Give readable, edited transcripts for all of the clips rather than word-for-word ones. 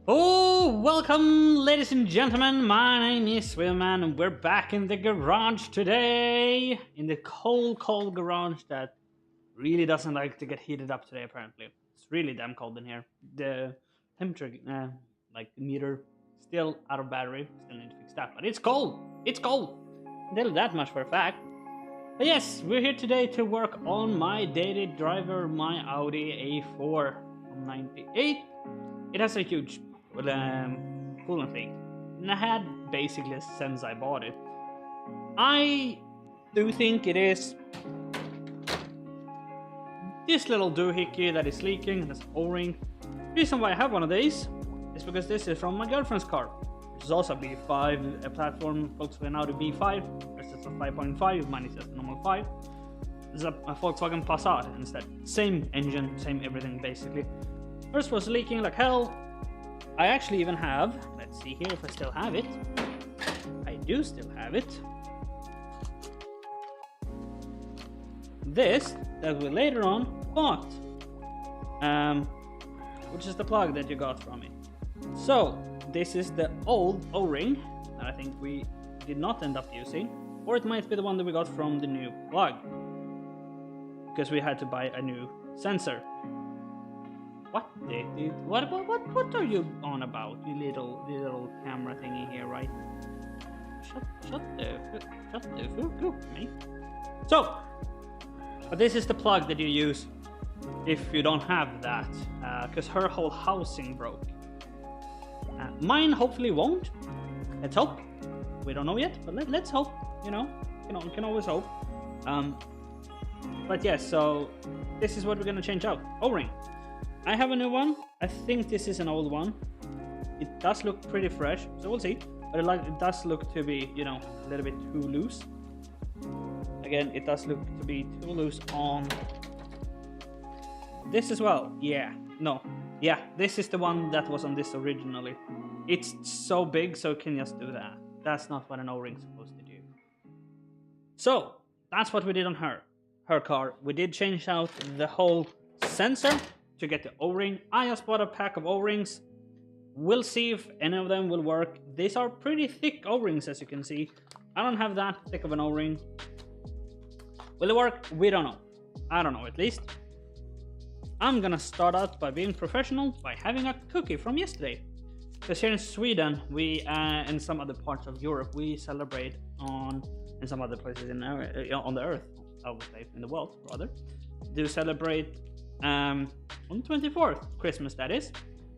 Oh, welcome, ladies and gentlemen. My name is Willman, and we're back in the garage today. In the cold garage that really doesn't like to get heated up today, apparently. It's really damn cold in here. The temperature, like the meter, still out of battery. Still need to fix that, but it's cold. It's cold. I tell you that much for a fact. But yes, we're here today to work on my daily driver, my Audi A4 from '98. It has a huge coolant leak, and I had basically since I bought it. I do think it is this little doohickey that is leaking and this O-ring. The reason why I have one of these is because this is from my girlfriend's car, which is also a B5, a platform Volkswagen Audi B5 versus a 5.5. Mine is just a normal 5. This is a Volkswagen Passat instead. Same engine, same everything basically. First was leaking like hell. I actually even have, let's see here if I still have it. I do still have it. This that we later on bought, which is the plug that you got from me. So this is the old O-ring that I think we did not end up using, or it might be the one that we got from the new plug, because we had to buy a new sensor. What are you on about, you little camera thingy here, right? Shut the fuck up, mate. So, but this is the plug that you use if you don't have that, because her whole housing broke. Mine hopefully won't. Let's hope. We don't know yet, but let's hope. You know, can always hope. But yes, so this is what we're gonna change out. O-ring. I have a new one. I think this is an old one. It does look pretty fresh, so we'll see. But it does look to be, a little bit too loose. Again, it does look to be too loose on this as well. Yeah, this is the one that was on this originally. It's so big, so it can just do that. That's not what an O-ring's supposed to do. So that's what we did on her car. We did change out the whole sensor to get the O-ring. I just bought a pack of O-rings. We'll see if any of them will work. These are pretty thick O-rings, as you can see. I don't have that thick of an O-ring. Will it work? We don't know. I don't know, at least. I'm gonna start out by being professional by having a cookie from yesterday. Because here in Sweden, we and some other parts of Europe, we celebrate and some other places on the earth, I would say, in the world rather, do celebrate on the 24th, Christmas that is,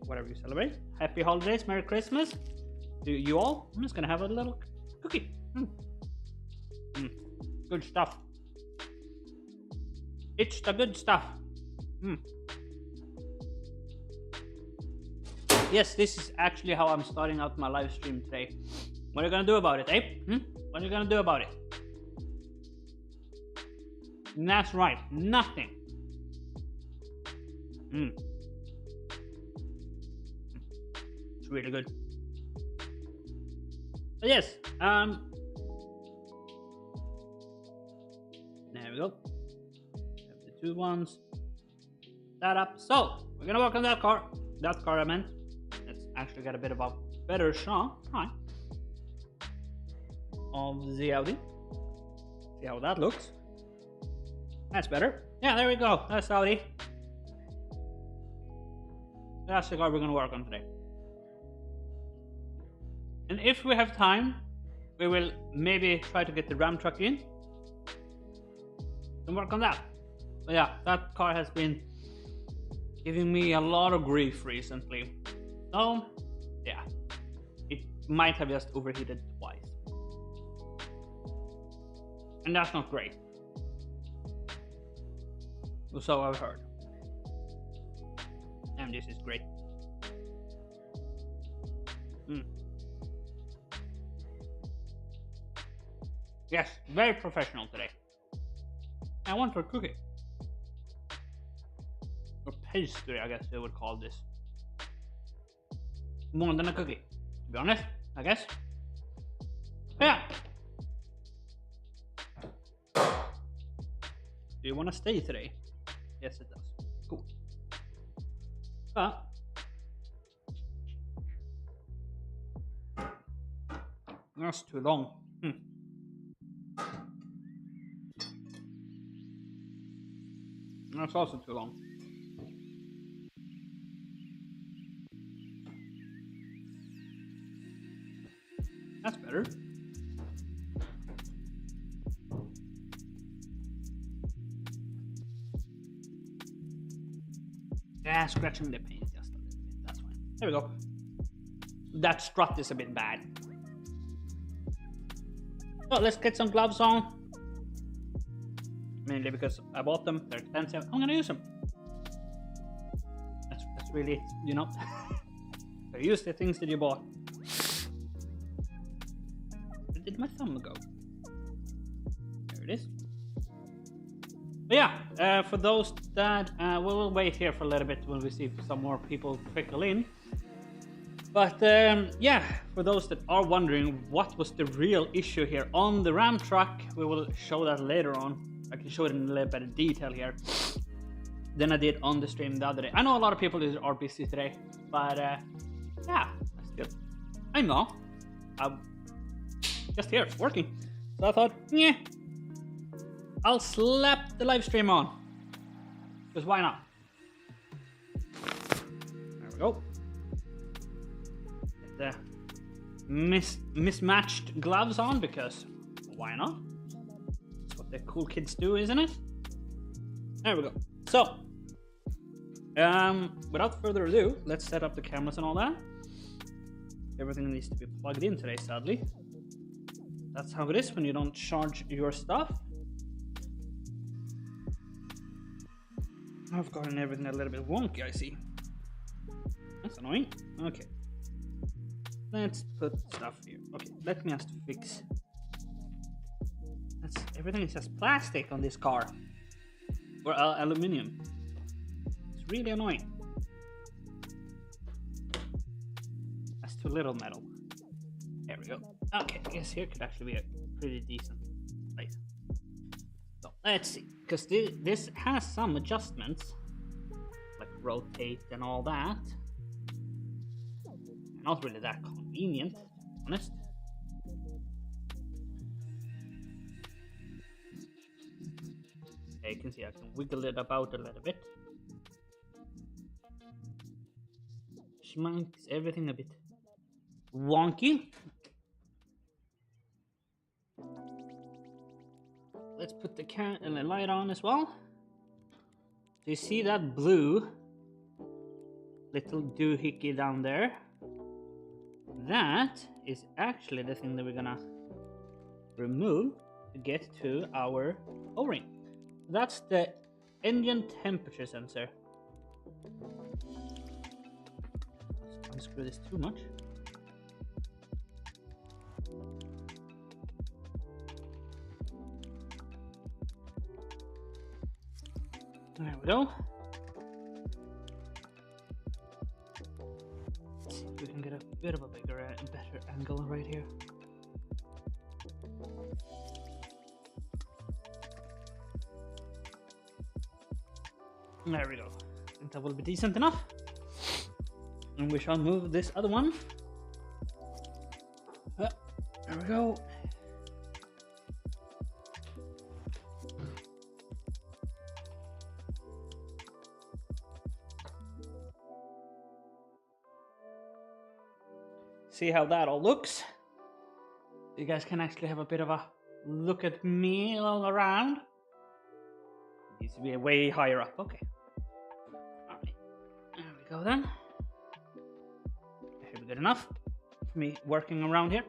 whatever you celebrate. Happy holidays, Merry Christmas to you all. I'm just gonna have a little cookie. Good stuff. It's the good stuff. Yes, this is actually how I'm starting out my live stream today. What are you gonna do about it, eh? What are you gonna do about it? And that's right, nothing. It's really good. But yes, there we go. Have the two ones. That up. So we're gonna work on that car. That car I meant. Let's actually get a bit of a better shot of the Audi. See how that looks. That's better. Yeah, there we go. That's Audi. That's the car we're going to work on today. And if we have time, we will maybe try to get the Ram truck in and work on that. But yeah, that car has been giving me a lot of grief recently. So yeah, it might have just overheated twice. And that's not great. So I've heard. And this is great. Yes, very professional today. I want for cookie. Or pastry, I guess they would call this. More than a cookie, to be honest, I guess. Yeah. Do you want to stay today? Yes, it does. Cool. But That's too long. That's also too long. That's better. Yeah, scratching the paint just a little bit. That's fine. There we go. That strut is a bit bad. So let's get some gloves on. Mainly because I bought them. They're expensive. I'm gonna use them. That's really, you know. So use the things that you bought. Where did my thumb go? There it is. But yeah, for those that we'll wait here for a little bit when we see some more people trickle in. But yeah, for those that are wondering what was the real issue here on the Ram truck, we will show that later on. I can show it in a little better detail here than I did on the stream the other day. I know a lot of people are busy today, but yeah, that's good. I'm not. I'm just here working. So I thought, yeah, I'll slap the live stream on. Because why not? There we go. Get the mismatched gloves on because why not? That's what the cool kids do, isn't it? There we go. So, without further ado, let's set up the cameras and all that. Everything needs to be plugged in today, sadly. That's how it is when you don't charge your stuff. I've gotten everything a little bit wonky, I see. That's annoying. Okay. Let's put stuff here. Okay, let me just fix. Everything is just plastic on this car. Or aluminium. It's really annoying. That's too little metal. There we go. Okay, I guess here could actually be a pretty decent place. So let's see, because this has some adjustments, like rotate and all that. Not really that convenient, to be honest. Okay, you can see I can wiggle it about a little bit. Which makes everything a bit wonky. Let's put the light on as well. Do you see that blue little doohickey down there? That is actually the thing that we're gonna remove to get to our O-ring. That's the engine temperature sensor. Let's unscrew this too much. There we go. Let's see if we can get a bit of a better angle right here. There we go. I think that will be decent enough. And we shall move this other one. There we go. See how that all looks. You guys can actually have a bit of a look at me all around. It needs to be way higher up. Okay. Alright. There we go then. That should be good enough for me working around here.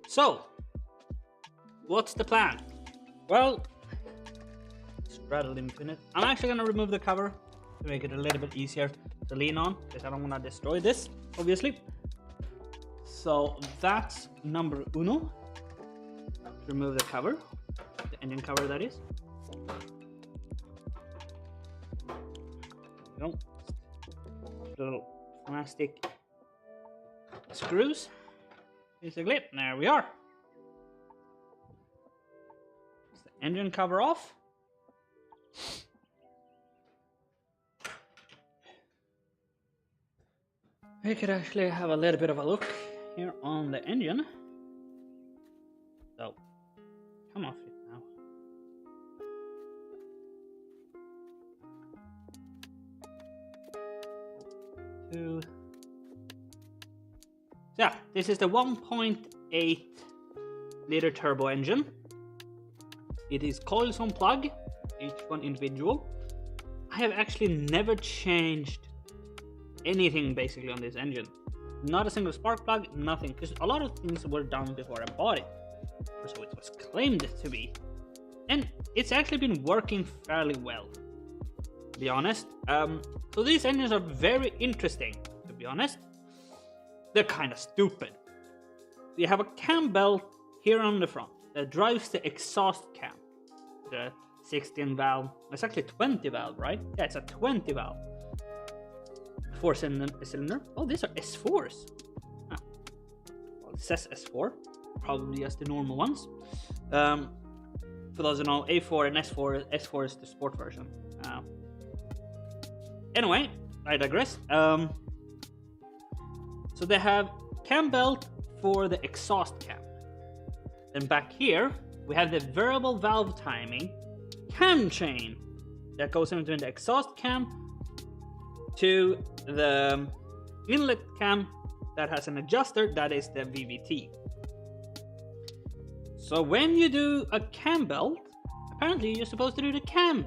So, what's the plan? Well, straddle him in it. I'm actually going to remove the cover to make it a little bit easier to lean on, because I don't want to destroy this, obviously. So that's number uno. Remove the cover, the engine cover that is. There we go. Little plastic screws. Basically, there we are. It's the engine cover off. We could actually have a little bit of a look here on the engine. come off it now. Two. So yeah, this is the 1.8 liter turbo engine. It is coils on plug, each one individual. I have actually never changed anything basically on this engine. Not a single spark plug, nothing, because a lot of things were done before I bought it, or so it was claimed to be. And it's actually been working fairly well, to be honest. So these engines are very interesting, to be honest. They're kind of stupid. You have a cam belt here on the front that drives the exhaust cam. The 16 valve, it's actually 20 valve, right? Yeah, it's a 20 valve. 4-cylinder. Oh, these are S4s. Ah. Well, it says S4. Probably just the normal ones. For those who know, A4 and S4 is the sport version. Anyway, I digress. So they have cam belt for the exhaust cam. Then back here, we have the variable valve timing cam chain that goes in between the exhaust cam to the inlet cam that has an adjuster that is the VVT. So when you do a cam belt, apparently you're supposed to do the cam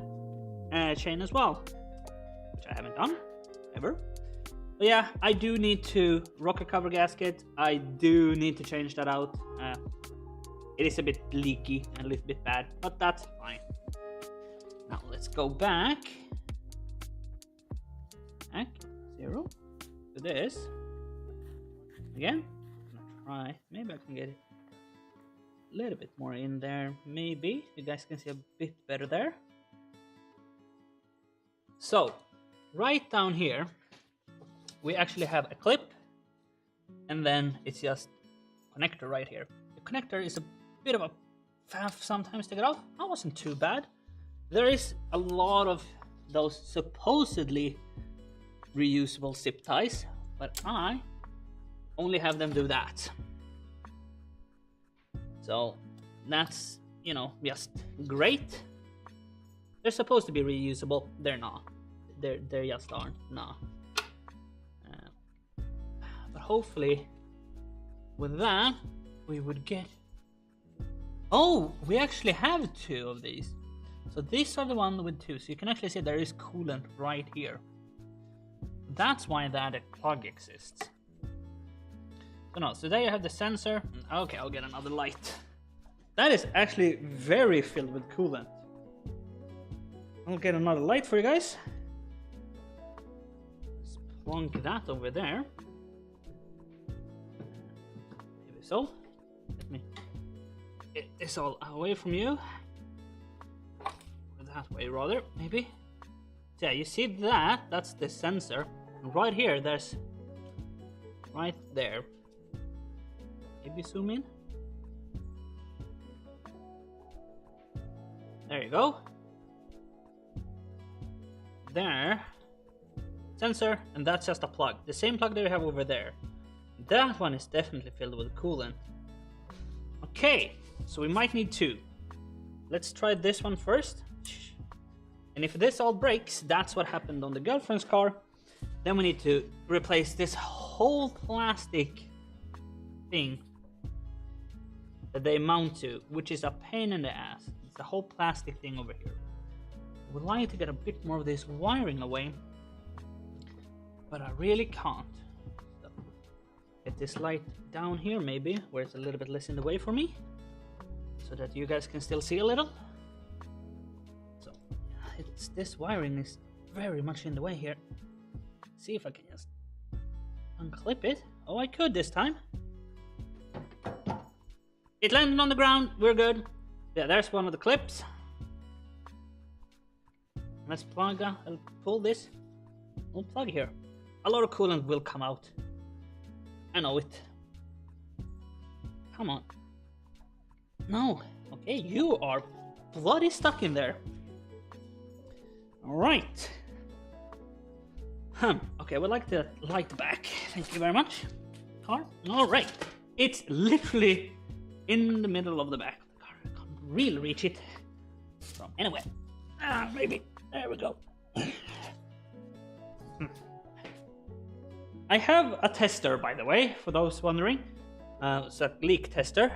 chain as well, which I haven't done ever. But yeah, I do need to rocker cover gasket. I do need to change that out. It is a bit leaky and a little bit bad, but that's fine. Now let's go back 0 to this again. I'm gonna try, maybe I can get it a little bit more in there. Maybe you guys can see a bit better there. So right down here we actually have a clip, and then it's just connector right here. The connector is a bit of a faff sometimes to get off. That wasn't too bad. There is a lot of those supposedly reusable zip ties, but I only have them do that. So that's, you know, just great. They're supposed to be reusable. They're not. They're just aren't. No. But hopefully with that we would get... Oh, we actually have two of these. So these are the one with two. So you can actually see there is coolant right here. That's why that plug exists. So no, so there you have the sensor. Okay, I'll get another light. That is actually very filled with coolant. I'll get another light for you guys. Let's plunk that over there. Maybe so. Let me get this all away from you. That way rather, maybe. So yeah, you see that? That's the sensor. And right here, there's... Right there. Maybe zoom in. There you go. There. Sensor, and that's just a plug. The same plug that we have over there. That one is definitely filled with coolant. Okay, so we might need two. Let's try this one first. And if this all breaks, that's what happened on the girlfriend's car, then we need to replace this whole plastic thing that they mount to, which is a pain in the ass. It's a whole plastic thing over here. I would like to get a bit more of this wiring away, but I really can't. So, get this light down here maybe, where it's a little bit less in the way for me, so that you guys can still see a little. So this wiring is very much in the way here. See if I can just unclip it. Oh, I could this time. It landed on the ground. We're good. Yeah, there's one of the clips. Let's plug. I'll pull this. We'll plug here. A lot of coolant will come out. I know it. Come on. No. Okay, you are bloody stuck in there. All right. Okay, I would like to light back. Thank you very much. Car. All right. It's literally in the middle of the back of the car. I can't really reach it from anywhere. Maybe. There we go. I have a tester, by the way, for those wondering. It's a leak tester.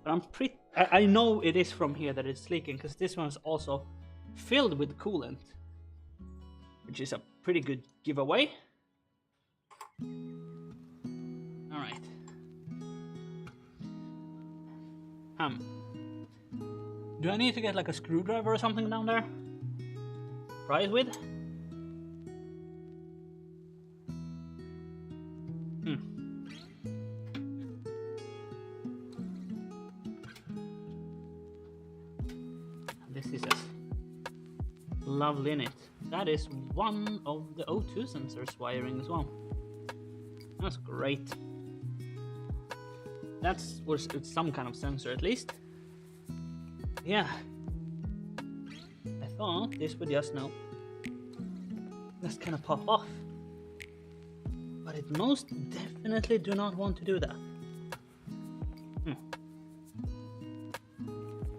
But I know it is from here that it's leaking, because this one's also filled with coolant, which is a pretty good giveaway. All right. Do I need to get like a screwdriver or something down there? Pry it with? This is lovely in it. That is one of the O2 sensors wiring as well. That's great. It's some kind of sensor at least. Yeah. I thought this would just kind of pop off. But it most definitely do not want to do that.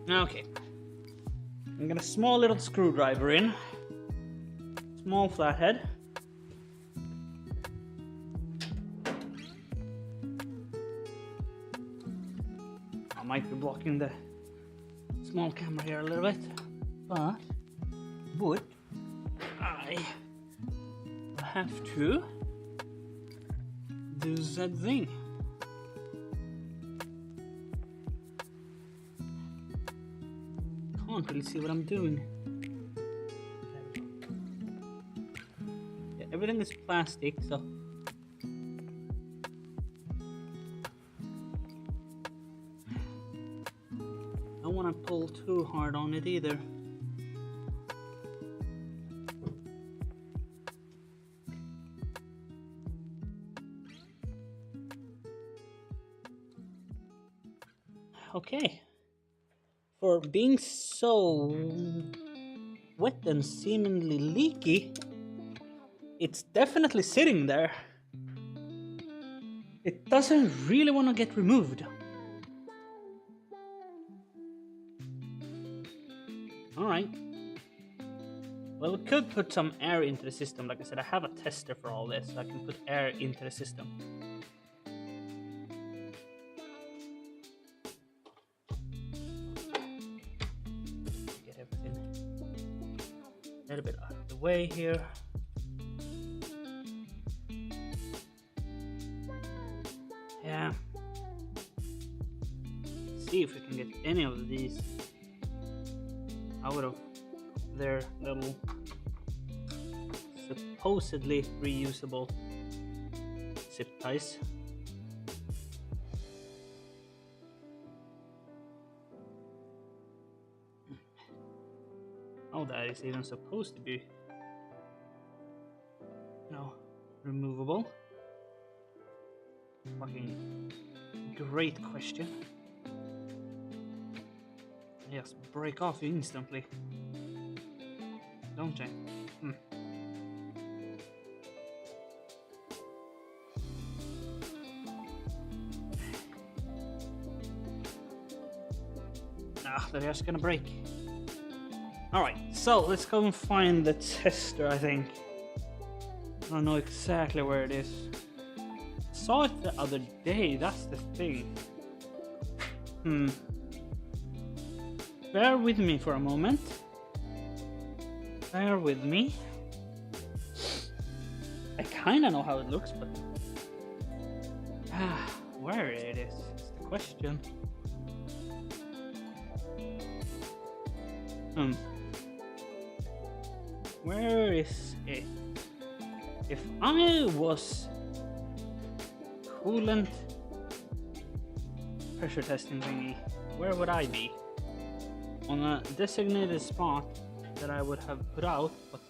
Okay. I'm gonna small little screwdriver in. Small flathead. I might be blocking the small camera here a little bit, but would I have to do that thing? Can't really see what I'm doing. Yeah, everything is plastic, so I don't want to pull too hard on it either. Okay. For being so wet and seemingly leaky, it's definitely sitting there. It doesn't really want to get removed. Alright. Well, we could put some air into the system. Like I said, I have a tester for all this, so I can put air into the system. A little bit out of the way here. Yeah. See if we can get any of these out of their little supposedly reusable zip ties. Oh, that is even supposed to be removable. Fucking great question. Yes, break off instantly, don't I? They're just gonna break. Alright, so let's go and find the tester, I think. I don't know exactly where it is. I saw it the other day, that's the thing. Bear with me for a moment. Bear with me. I kinda know how it looks, but where it is the question. Where is it? If I was coolant pressure testing thingy, where would I be? On a designated spot that I would have put out, but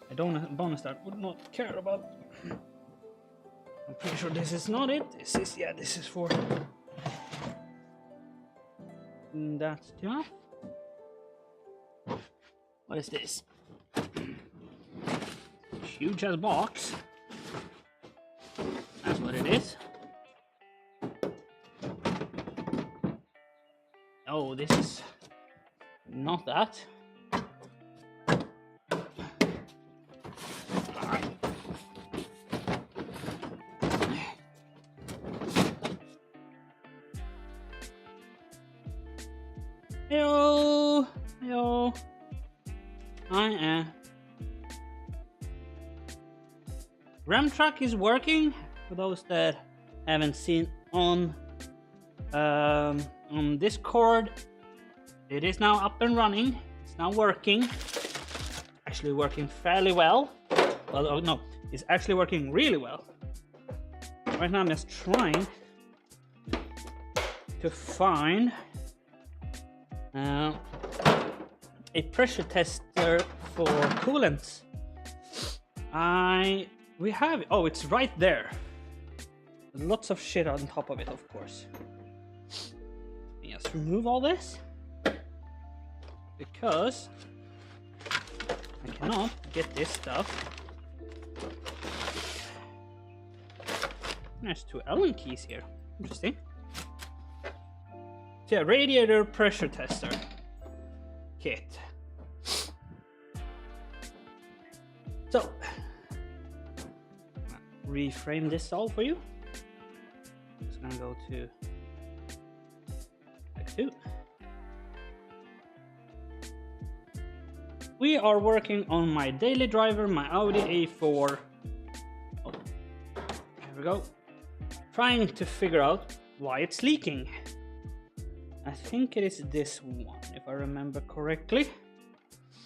I don't bonus that would not care about. I'm pretty sure this is not it. This is for that stuff. What is this? Huge as box. That's what it is. Oh, this is not that. Yo, yo. Ram track is working. For those that haven't seen on Discord, it is now up and running. It's now working. Actually working fairly well. Well, oh, no, it's actually working really well. Right now I'm just trying to find a pressure tester for coolants. We have it. Oh, it's right there. Lots of shit on top of it, of course. Just remove all this because I cannot get this stuff. There's 2 Allen keys here. Interesting. So yeah, radiator pressure tester kit. So reframe this all for you. Just gonna go to X2. We are working on my daily driver, my Audi A4. Oh, there we go. Trying to figure out why it's leaking. I think it is this one, if I remember correctly.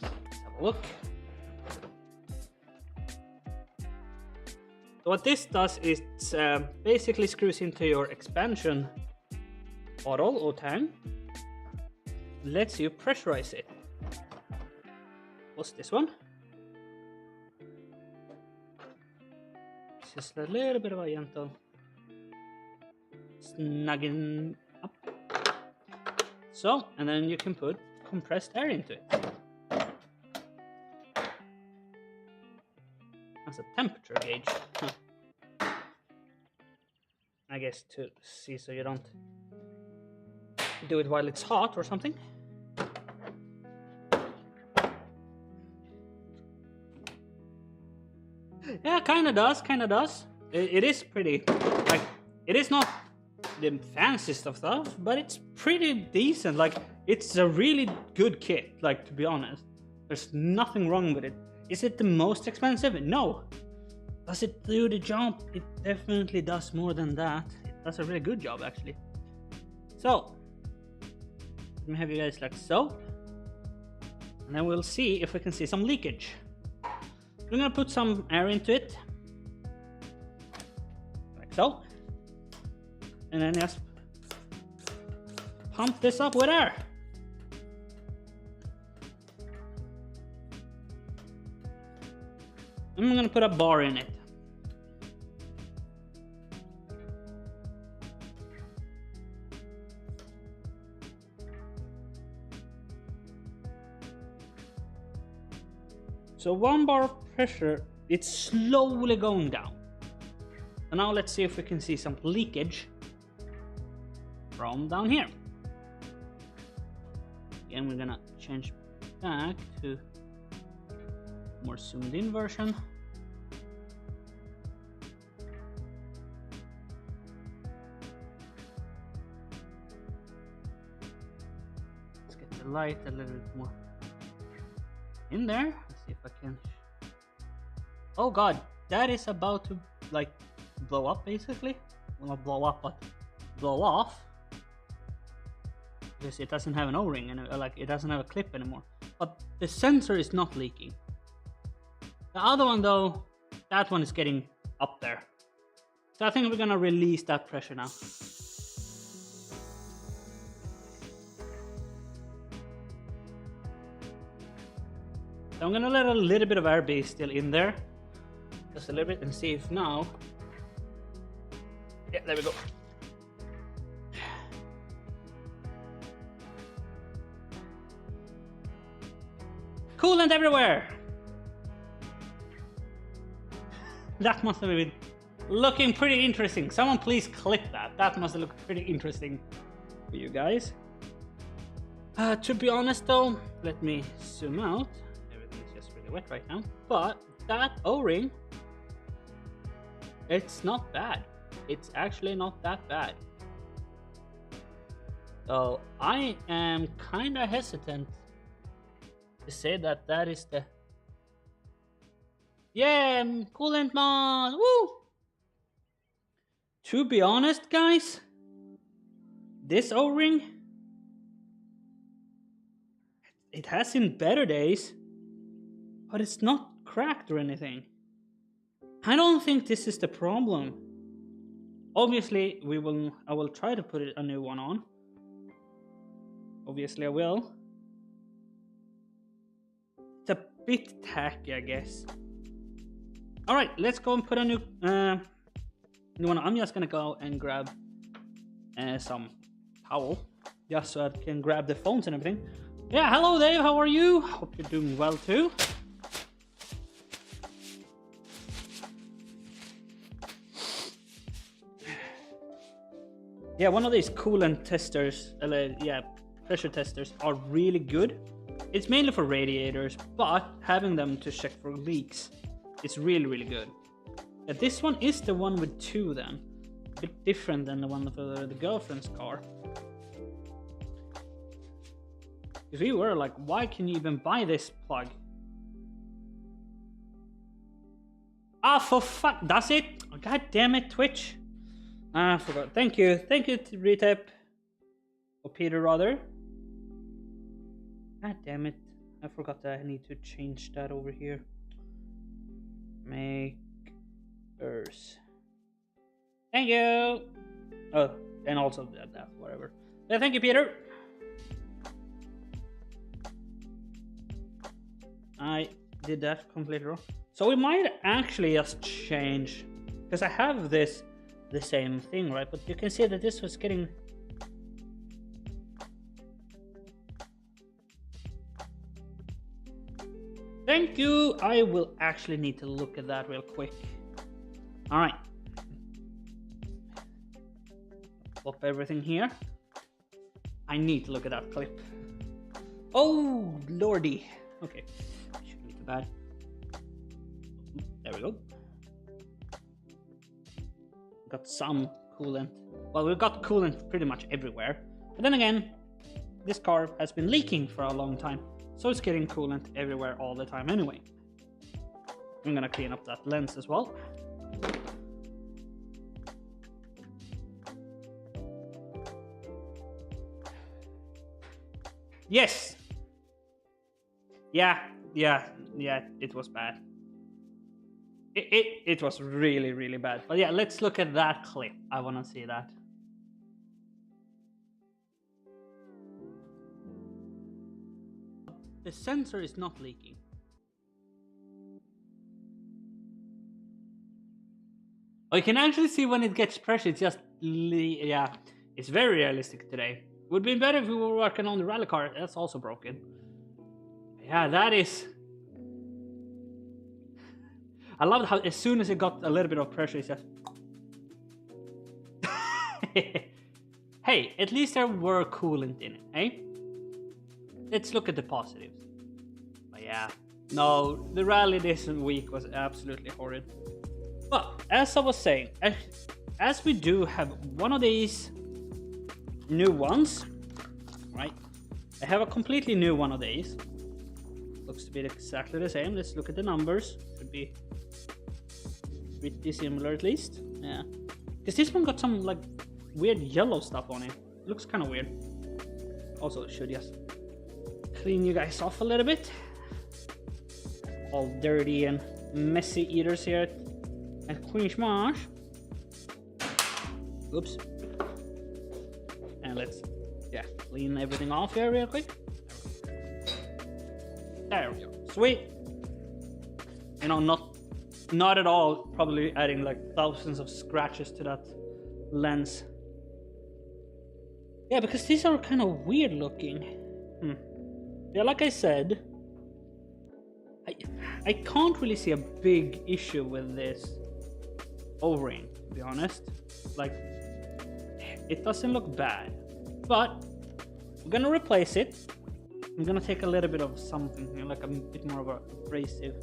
Let's have a look. So what this does is basically screws into your expansion bottle or tank. Lets you pressurize it. What's this one? It's just a little bit of a gentle snugging up. So, and then you can put compressed air into it. That's a temperature gauge. Huh. I guess to see so you don't do it while it's hot or something. Yeah, kinda does. It is pretty, like, it is not the fanciest of stuff, but it's pretty decent. Like, it's a really good kit, like, to be honest. There's nothing wrong with it. Is it the most expensive? No. Does it do the job? It definitely does more than that. It does a really good job, actually. So, let me have you guys like so. And then we'll see if we can see some leakage. I'm gonna put some air into it. Like so. And then just pump this up with air. I'm gonna put a bar in it. So 1 bar of pressure, it's slowly going down. So now let's see if we can see some leakage from down here. Again, we're gonna change back to more zoomed in version. Let's get the light a little bit more in there. Let's see if I can. Oh god, that is about to like blow up basically. Well, not blow up, but blow off. Because it doesn't have an O-ring and like it doesn't have a clip anymore. But the sensor is not leaking. The other one though, that one is getting up there. So I think we're gonna release that pressure now. So I'm gonna let a little bit of air be still in there. Just a little bit and see if now. Yeah, there we go. Coolant everywhere! That must have been looking pretty interesting. Someone please clip that. That must have looked pretty interesting for you guys. To be honest though, let me zoom out. Everything's just really wet right now. But that O-ring, it's not bad. It's actually not that bad. So I am kind of hesitant to say that that is the... Yeah, coolant mod, woo! To be honest, guys, this O-ring, it has seen better days, but it's not cracked or anything. I don't think this is the problem. Obviously, I will try to put a new one on. Obviously, I will. It's a bit tacky, I guess. All right, let's go and put a new one. I'm just gonna go and grab some towel, just so I can grab the phones and everything. Yeah, hello Dave, how are you? Hope you're doing well too. Yeah, one of these coolant testers, pressure testers are really good. It's mainly for radiators, but having them to check for leaks is really, really good. Yeah, this one is the one with 2 then. A bit different than the one for the girlfriend's car. If we were like, why can you even buy this plug? Ah, for fuck, does it? Oh, God damn it, Twitch. I forgot. Thank you to Retep. Or Peter rather. God damn it. I forgot that I need to change that over here. Makers. Thank you. Oh, and also that whatever. Yeah, thank you, Peter. I did that completely wrong. So we might actually just change, because I have this the same thing, right? But you can see that this was getting... Thank you. I will actually need to look at that real quick. All right. Pop everything here. I need to look at that clip. Oh, lordy. Okay. Shouldn't be too bad. There we go. Got some coolant. Well, we've got coolant pretty much everywhere. But then again, this car has been leaking for a long time. So it's getting coolant everywhere all the time anyway. I'm gonna clean up that lens as well. Yes! Yeah, it was bad. It was really, really bad. But yeah, let's look at that clip. I wanna see that. The sensor is not leaking. Oh, you can actually see when it gets pressure, it's just... yeah, it's very realistic today. Would be better if we were working on the rally car. That's also broken. Yeah, that is... I love how as soon as it got a little bit of pressure, it's just... Hey, at least there were coolant in it, eh? Let's look at the positives. But yeah, no, the rally this week was absolutely horrid. But as I was saying, as we do have one of these new ones, right? I have a completely new one of these. Looks to be exactly the same. Let's look at the numbers. Should be pretty similar at least. Yeah, because this one got some like weird yellow stuff on it. Looks kind of weird. Also, it should just clean you guys off a little bit. All dirty and messy eaters here at Queen Smash. Oops. And let's clean everything off here real quick. There we go. Sweet. You know, not at all probably adding like thousands of scratches to that lens. Yeah, because these are kind of weird looking. Yeah, like I said, I can't really see a big issue with this O-ring, to be honest. Like, it doesn't look bad, but I'm gonna replace it. I'm gonna take a little bit of something here, like a bit more of a abrasive,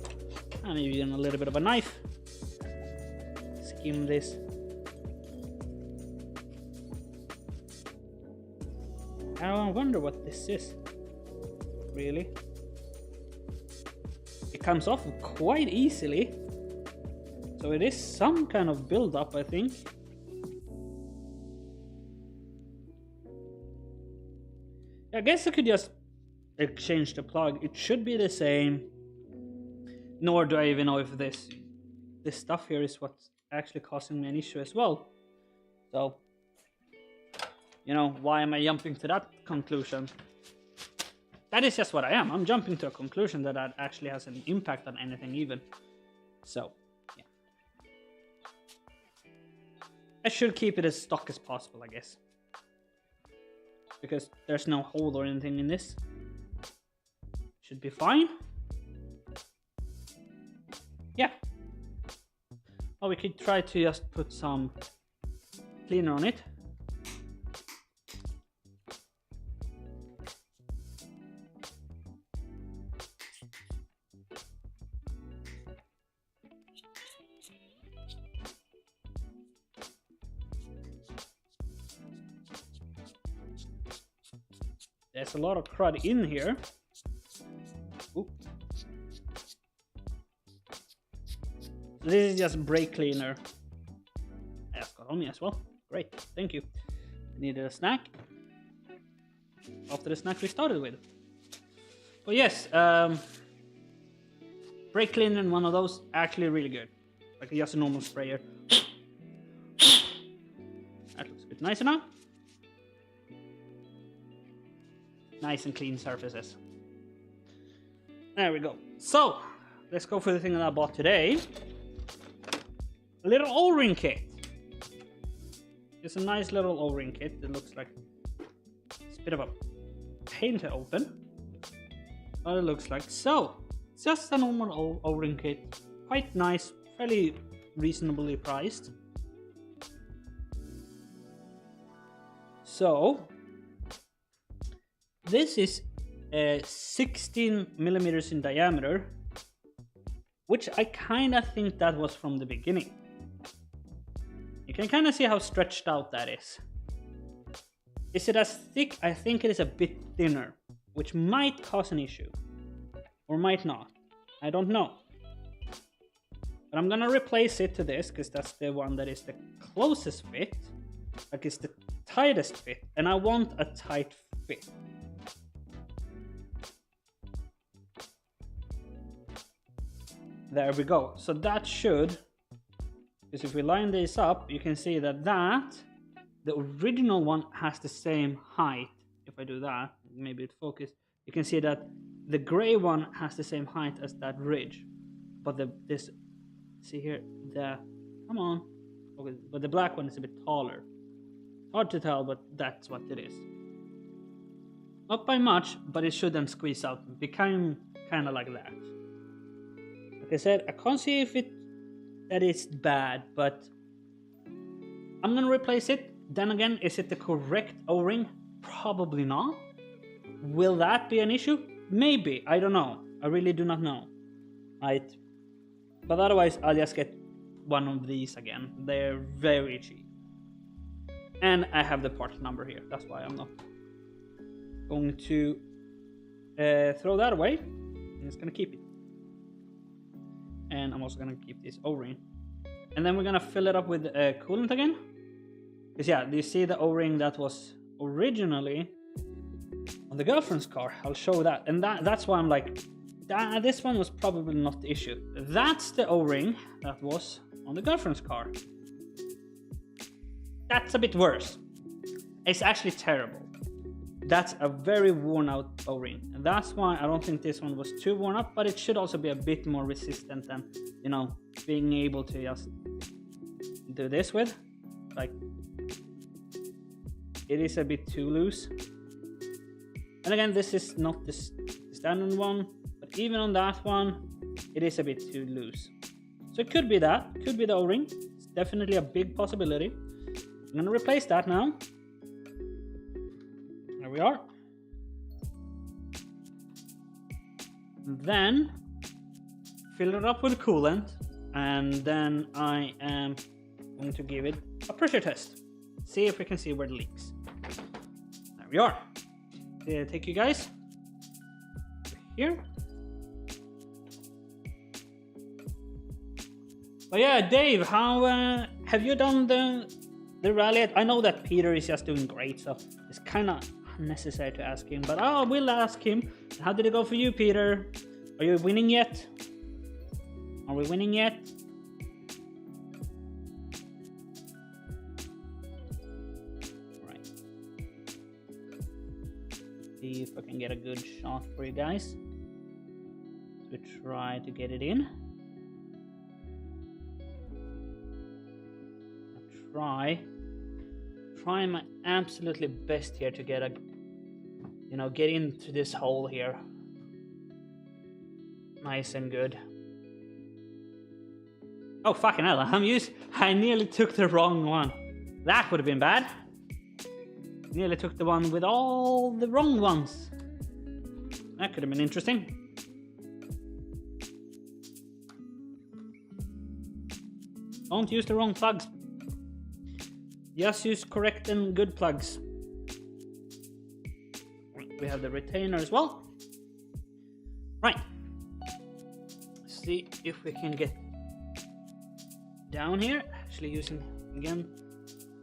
and maybe even a little bit of a knife. Skim this. I wonder what this is. Really? It comes off quite easily. So it is some kind of build-up, I think. I guess I could just exchange the plug. It should be the same. Nor do I even know if this stuff here is what's actually causing me an issue as well. So, you know, why am I jumping to that conclusion? That is just what I am. I'm jumping to a conclusion that actually has an impact on anything even. So, yeah. I should keep it as stock as possible, I guess. Because there's no hole or anything in this. Should be fine. Yeah. Oh, we could try to just put some cleaner on it. There's a lot of crud in here. Ooh. This is just brake cleaner. I just got on me as well. Great, thank you. Needed a snack. After the snack we started with. But yes, brake cleaner and one of those actually really good. Like just a normal sprayer. That looks a bit nicer now. Nice and clean surfaces. There we go. So, let's go for the thing that I bought today. A little O-ring kit. It's a nice little O-ring kit. It looks like it's a bit of a pain to open. But it looks like so. It's just a normal O-ring kit. Quite nice, fairly reasonably priced. So, this is 16 millimeters in diameter, which I kind of think that was from the beginning. You can kind of see how stretched out that is. Is it as thick? I think it is a bit thinner, which might cause an issue. Or might not. I don't know. But I'm gonna replace it to this, because that's the one that is the closest fit. Like it's the tightest fit. And I want a tight fit. There we go. So that should, because if we line this up, you can see that the original one has the same height. If I do that, maybe it focus. You can see that the gray one has the same height as that ridge, but see here, come on, focus, but the black one is a bit taller. Hard to tell, but that's what it is. Not by much, but it shouldn't squeeze out. Become kind of like that. Like I said, I can't see if that is bad, but I'm gonna replace it. Then again, is it the correct O-ring? Probably not. Will that be an issue? Maybe. I don't know. I really do not know. Right? But otherwise, I'll just get one of these again. They're very cheap. And I have the part number here. That's why I'm not going to throw that away. I'm just gonna keep it. And I'm also gonna keep this O-ring. And then we're gonna fill it up with coolant again. Because yeah, do you see the O-ring that was originally on the girlfriend's car? I'll show that. And that's why I'm like, this one was probably not the issue. That's the O-ring that was on the girlfriend's car. That's a bit worse. It's actually terrible. That's a very worn out O-ring. And that's why I don't think this one was too worn out, but it should also be a bit more resistant than, you know, being able to just do this with. Like, it is a bit too loose. And again, this is not the standard one, but even on that one, it is a bit too loose. So it could be that, could be the O-ring. It's definitely a big possibility. I'm gonna replace that now. There we are. Then fill it up with coolant, and then I am going to give it a pressure test. See if we can see where it leaks. There we are. Take you guys here. But yeah, Dave, how have you done the rally? I know that Peter is just doing great, so it's kind of unnecessary to ask him, but I will ask him. How did it go for you, Peter? Are you winning yet? Are we winning yet? Right. See if I can get a good shot for you guys to try to get it in. Try my absolutely best here to get a, get into this hole here. Nice and good. Oh, fucking hell, I nearly took the wrong one. That would have been bad. Nearly took the one with all the wrong ones. That could have been interesting. Don't use the wrong plugs. Just use correct and good plugs. We have the retainer as well. Right. See if we can get down here. Actually using, again,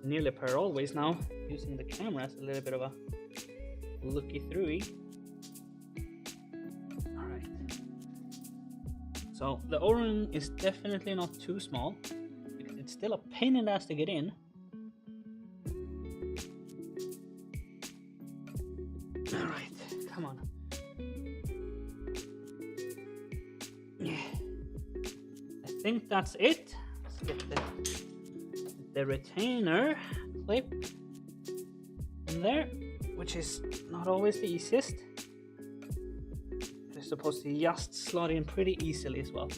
nearly per always now. Using the camera as a little bit of a looky throughy. Alright. So the O-ring is definitely not too small. Because it's still a pain in the ass to get in. Alright, come on. Yeah. I think that's it. Let's get the retainer clip in there, which is not always the easiest. It's supposed to just slot in pretty easily as well.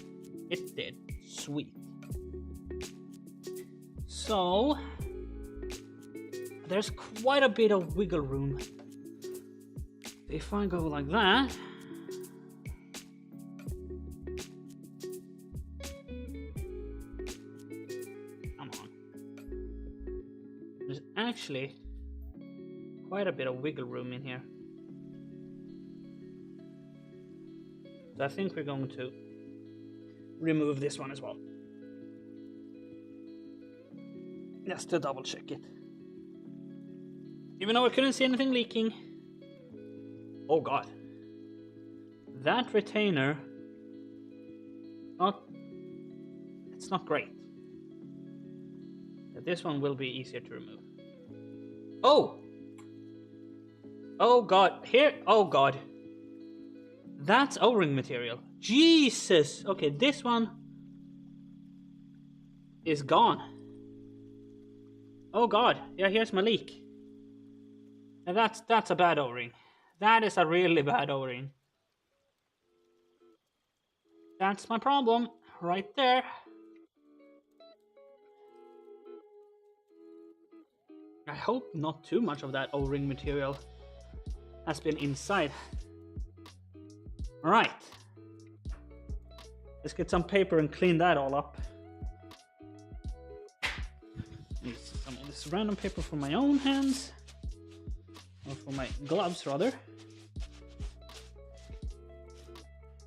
It did. Sweet. So there's quite a bit of wiggle room. If I go like that, come on. There's actually quite a bit of wiggle room in here. So I think we're going to remove this one as well. Just to double check it. Even though I couldn't see anything leaking. Oh god. That retainer, it's not great. But this one will be easier to remove. Oh! Oh god, here, oh god. That's O-ring material. Jesus! Okay, this one is gone. Oh god, yeah, here's my leak. And that's a bad O-ring. That is a really bad O-ring. That's my problem, right there. I hope not too much of that O-ring material has been inside. Alright. Let's get some paper and clean that all up. Use some of this random paper for my own hands. Or for my gloves, rather. There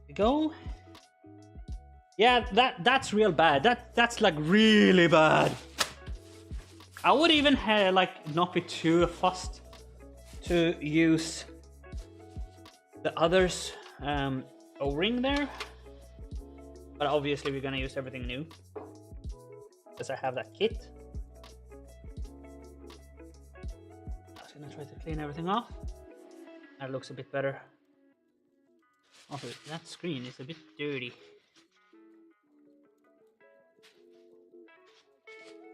we go. Yeah, that's real bad. That's like really bad. I would even like not be too fussed to use the others O-ring there. But obviously we're gonna use everything new. Because I have that kit. I'm gonna try to clean everything off. That looks a bit better. Oh, that screen is a bit dirty.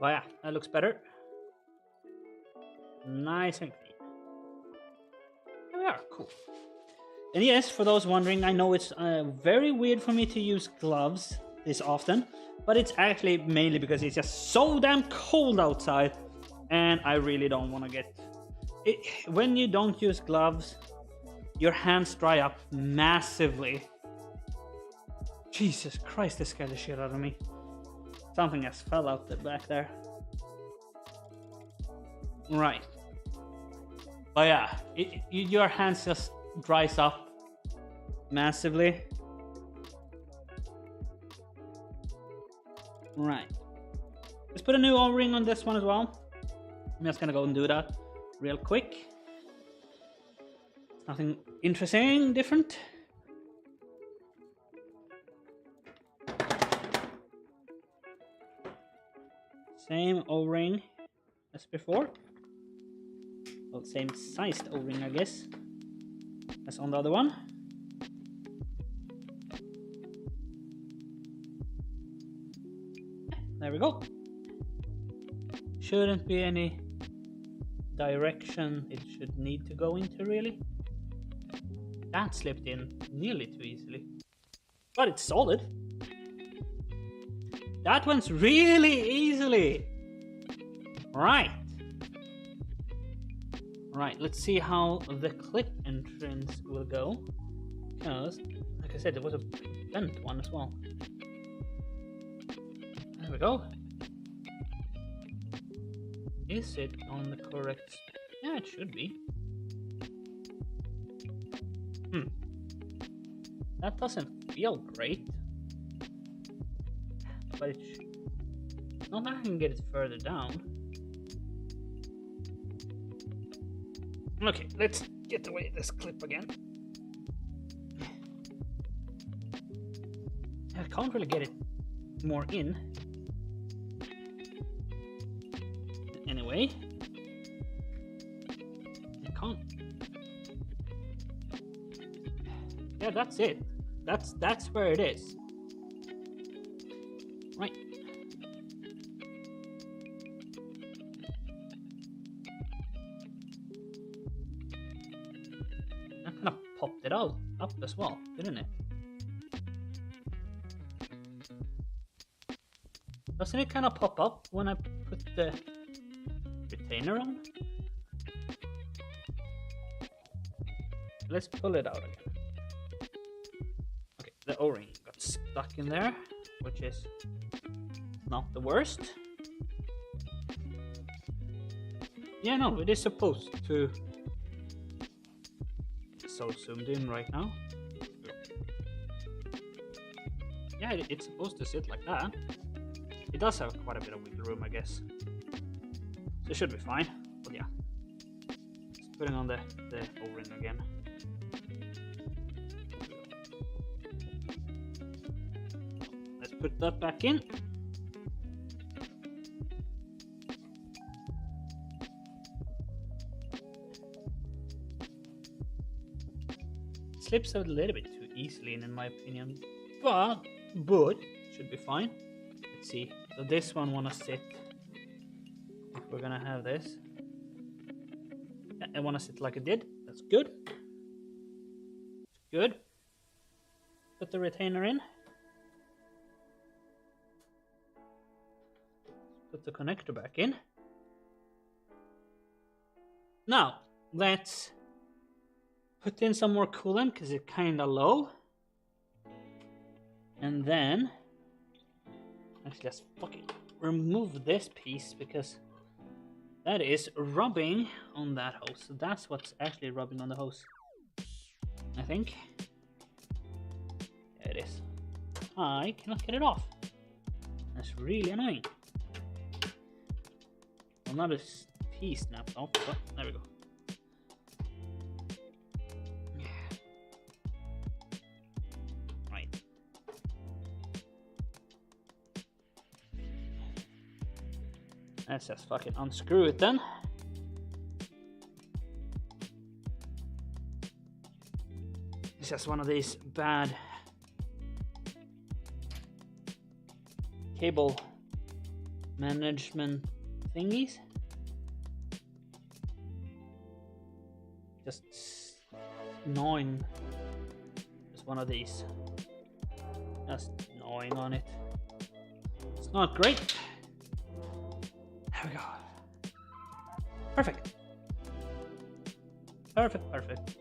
Oh yeah, that looks better. Nice and clean. There we are, cool. And yes, for those wondering, I know it's very weird for me to use gloves this often, but it's actually mainly because it's just so damn cold outside, and I really don't want to get... when you don't use gloves, your hands dry up massively Jesus Christ, this scared the shit out of me. Something has fell out the back there. Right. But yeah, your hands just dries up massively. Right. Let's put a new O-ring on this one as well. I'm just gonna go and do that real quick. Nothing interesting, different. Same O-ring as before. Well, same sized O-ring, I guess, as on the other one. There we go. Shouldn't be any direction it should need to go into, really. That slipped in nearly too easily. But it's solid. That one's really easily. Right. Right, let's see how the clip entrance will go. Because, like I said, there was a bent one as well. There we go. Is it on the correct... Yeah, it should be. That doesn't feel great. But it's not that I can get it further down. Okay, let's get away this clip again. I can't really get it more in. Anyway, I can't. Yeah, that's it. That's where it is. Right. That kind of popped it out up as well, didn't it? Doesn't it kind of pop up when I put the retainer on? Let's pull it out again. Okay, the O-ring got stuck in there, which is not the worst. Yeah, no, it is supposed to. It's so zoomed in right now. Yeah, it's supposed to sit like that. It does have quite a bit of wiggle room, I guess. So it should be fine. But yeah, just putting on the O-ring again. Let's put that back in. Slips out a little bit too easily in my opinion, but should be fine. Let's see. So this one wanna sit. If we're gonna have this, yeah, I wanna sit like it did. That's good. Good. Put the retainer in. Put the connector back in. Now let's put in some more coolant because it's kind of low. And then, actually, let's fucking remove this piece because that is rubbing on that hose. So that's what's actually rubbing on the hose, I think. There it is. I cannot get it off. That's really annoying. Another piece snapped off. Oh, there we go. Let's just fucking unscrew it then. It's just one of these bad cable management thingies. Just gnawing. Just one of these. Just gnawing on it. It's not great. There we go. Perfect. Perfect.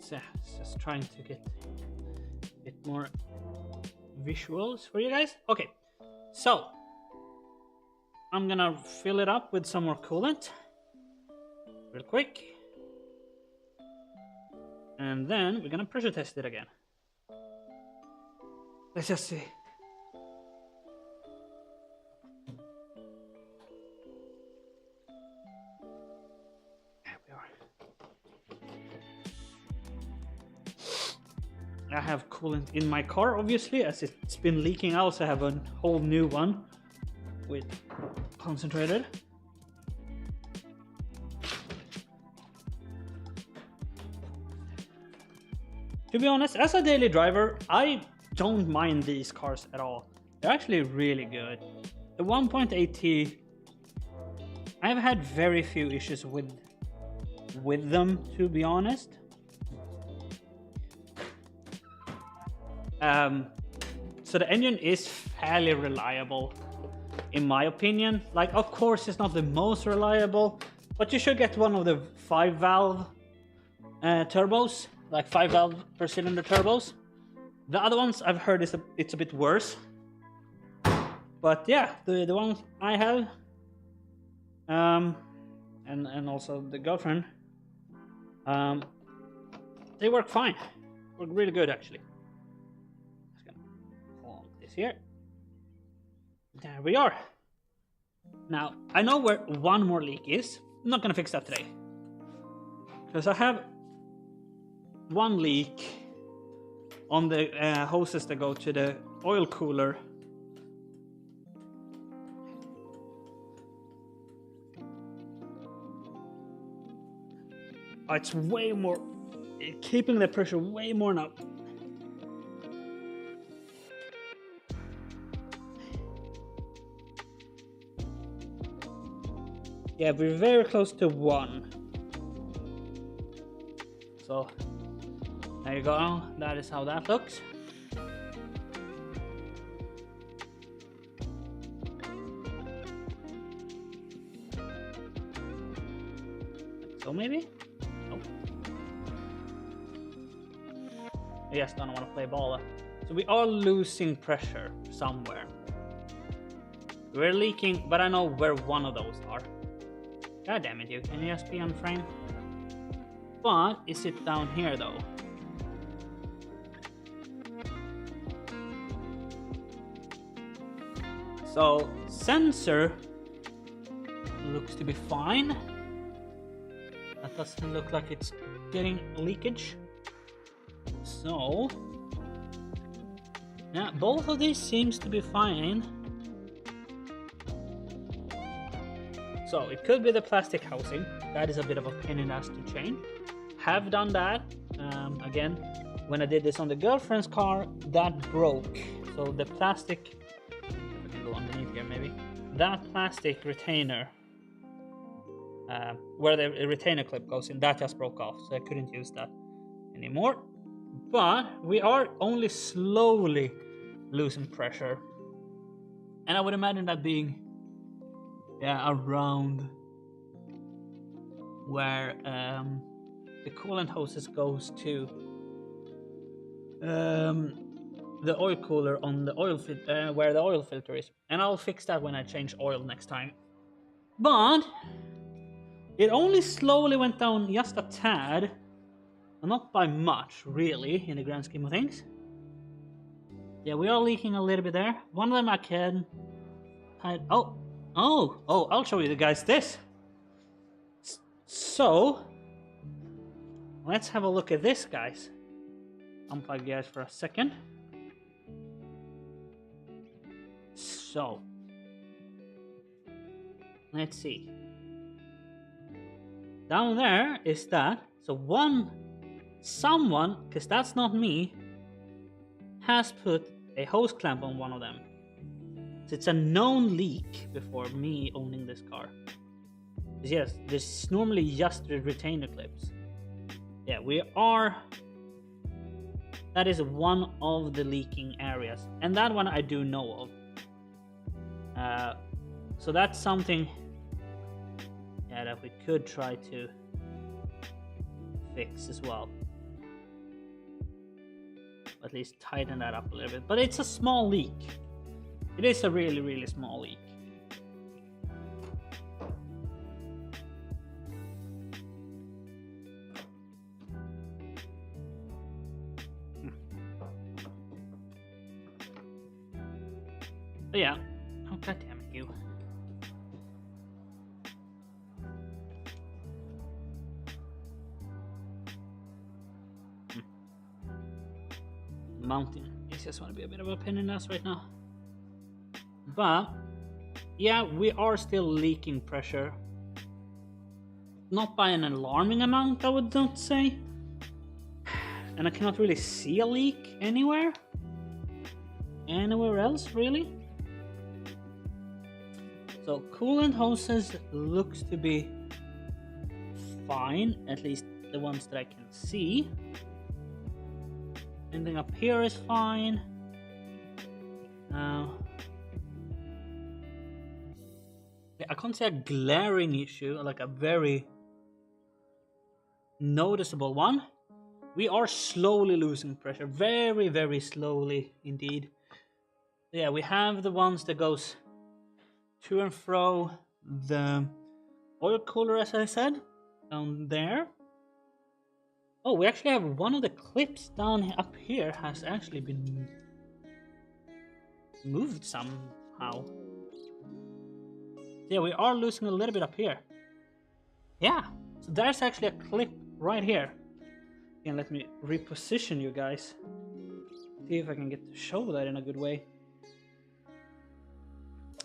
So, it's just trying to get bit more visuals for you guys. Okay, so I'm gonna fill it up with some more coolant real quick, and then we're gonna pressure test it again. Let's just see. There we are. I have coolant in my car, obviously, as it's been leaking. I also have a whole new one with concentrated. To be honest, as a daily driver, I don't mind these cars at all. They're actually really good. The 1.8T, I've had very few issues with them, to be honest. So the engine is fairly reliable, in my opinion. Like, of course, it's not the most reliable, but you should get one of the 5-valve turbos, like 5-valve per cylinder turbos. The other ones I've heard it's a bit worse. But yeah, the ones I have, and also the girlfriend, they work fine. Work really good, actually. Just gonna hold this here. There we are. Now I know where one more leak is. I'm not gonna fix that today, because I have one leak on the hoses that go to the oil cooler. It's way more, keeping the pressure way more now. Yeah, we're very close to 1. So there you go. That is how that looks. So maybe? Nope. I just don't want to play ball. So we are losing pressure somewhere. We're leaking, but I know where one of those are. God damn it, you. Can you just be on frame? But is it down here though? So sensor looks to be fine. That doesn't look like it's getting leakage. So yeah, both of these seems to be fine. So it could be the plastic housing. That is a bit of a pain in the ass to change. Have done that. Again, when I did this on the girlfriend's car, that broke. So the plastic, I can go underneath here maybe. That plastic retainer, where the retainer clip goes in, that just broke off. So I couldn't use that anymore. But we are only slowly losing pressure. And I would imagine that being around where the coolant hoses goes to the oil cooler on the oil where the oil filter is, and I'll fix that when I change oil next time. But it only slowly went down just a tad, and not by much really in the grand scheme of things. Yeah, we are leaking a little bit there. One of them I can hide. Oh, I'll show you guys this. So let's have a look at this, guys. Unplug you guys for a second. So let's see. Down there is that. So someone, because that's not me, has put a hose clamp on one of them. So it's a known leak before me owning this car. Yes, there's normally just the retainer clips. Yeah, that is one of the leaking areas, and that one I do know of. So that's something that we could try to fix as well. at least tighten that up a little bit. But it's a small leak. It is a really, really small leak. But yeah. Oh, god damn it, you. Mountain. I just want to be a bit of a pain in the ass right now. But yeah, we are still leaking pressure. Not by an alarming amount, I would not say. And I cannot really see a leak anywhere else, really. So coolant hoses looks to be fine, at least the ones that I can see. Anything up here is fine. I can't see a glaring issue, like a very noticeable one. We are slowly losing pressure, very, very slowly indeed. Yeah, we have the ones that goes to and fro the oil cooler, as I said, down there. Oh, we actually have one of the clips down up here has actually been moved somehow. Yeah, we are losing a little bit up here. Yeah, so there's actually a clip right here. And let me reposition you guys. See if I can get to show that in a good way.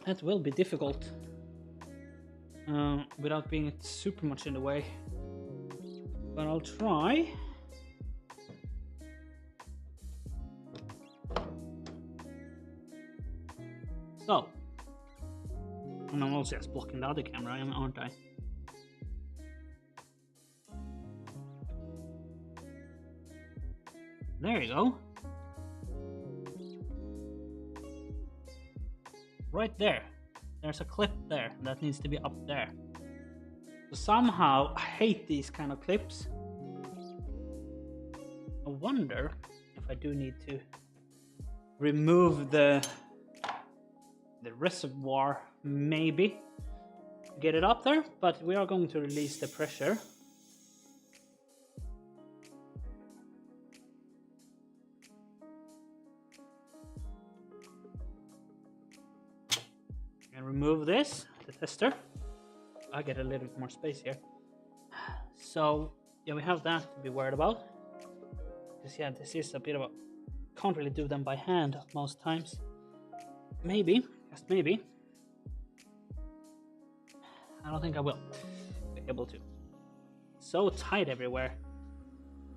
That will be difficult without being super much in the way. But I'll try. So, and I'm also just blocking the other camera, aren't I? There you go. Right there. There's a clip there that needs to be up there. So somehow, I hate these kind of clips. I wonder if I do need to remove the reservoir, maybe, to get it up there, but we are going to release the pressure. And remove this, the tester. I get a little bit more space here. So yeah, we have that to be worried about. Because yeah, this is a bit of a... Can't really do them by hand most times. Maybe, just maybe. I don't think I will be able to. So tight everywhere.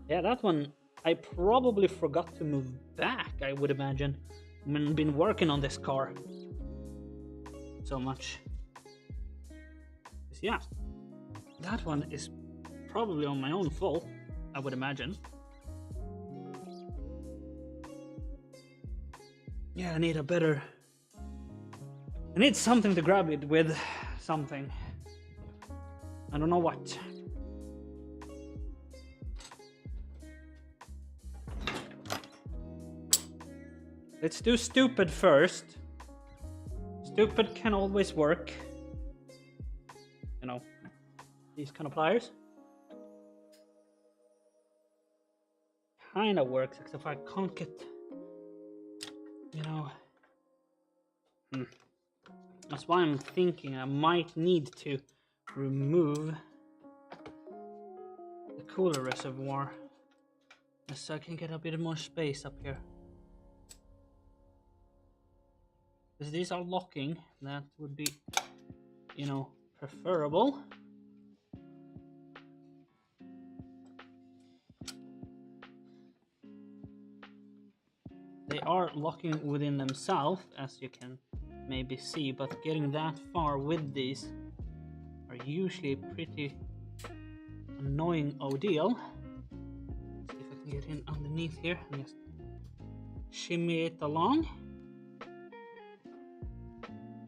Yeah, that one I probably forgot to move back, I would imagine. I've been working on this car so much. Yeah, that one is probably on my own fault, I would imagine. Yeah, I need a better... I need something to grab it with. Something. I don't know what. Let's do stupid first. Stupid can always work. You know, these kind of pliers. Kind of works, except if I can't get, you know. That's why I'm thinking I might need to remove the cooler reservoir, so I can get a bit more space up here. Because these are locking, that would be, you know, preferable. They are locking within themselves, as you can maybe see, but getting that far with these are usually pretty annoying ordeal. Let's see if I can get in underneath here and just shimmy it along.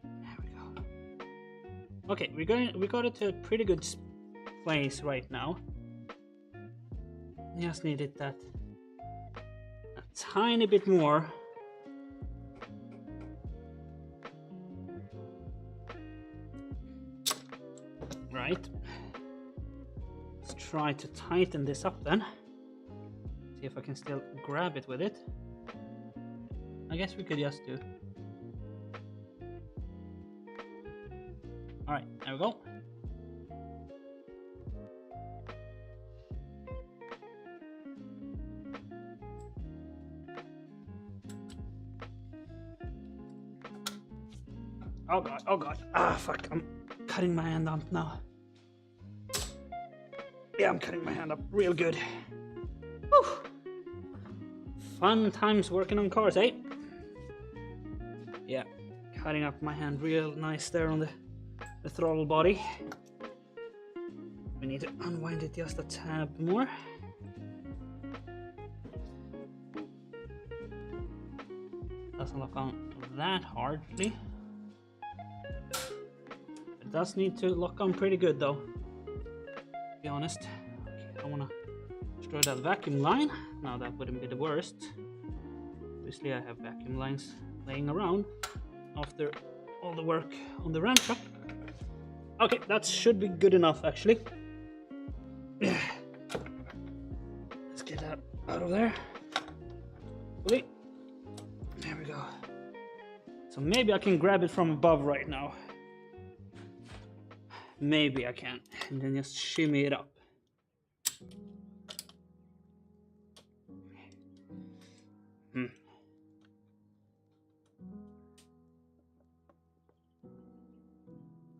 There we go. Okay, we got it to a pretty good place right now. Just needed that tiny bit more. Right. Let's try to tighten this up then. See if I can still grab it with it. I guess we could just do. All right, there we go. Oh god, oh god. Ah, fuck, I'm cutting my hand up now. Yeah, I'm cutting my hand up real good. Whew. Fun times working on cars, eh? Yeah, cutting up my hand real nice there on the throttle body. We need to unwind it just a tad more. Doesn't lock on that hardly. It does need to lock on pretty good though, to be honest. Okay, I don't want to destroy that vacuum line. Now that wouldn't be the worst. Obviously I have vacuum lines laying around after all the work on the ramp shop. Okay, that should be good enough actually. Let's get that out of there. There we go. So maybe I can grab it from above right now. Maybe I can, and then just shimmy it up.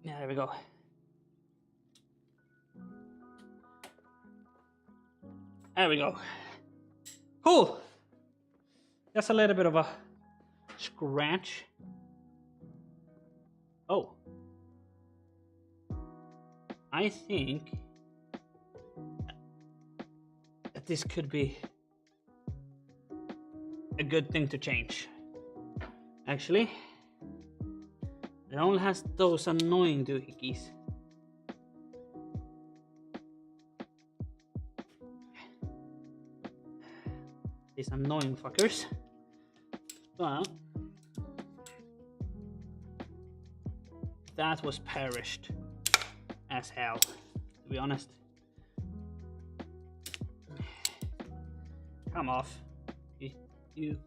Yeah, there we go. There we go. Cool. Just a little bit of a scratch. Oh. I think that this could be a good thing to change. Actually, it only has those annoying doohickeys. These annoying fuckers. But that was perished as hell, to be honest. Come off, you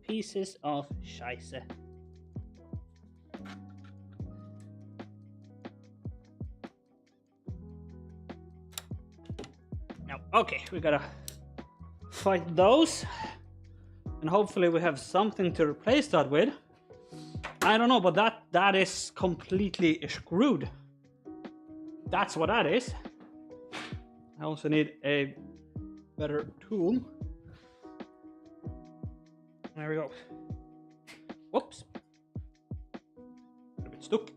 pieces of scheisse. Now, okay, we gotta fight those, and hopefully we have something to replace that with. I don't know, but that is completely screwed. That's what that is. I also need a better tool. There we go. Whoops. A bit stuck.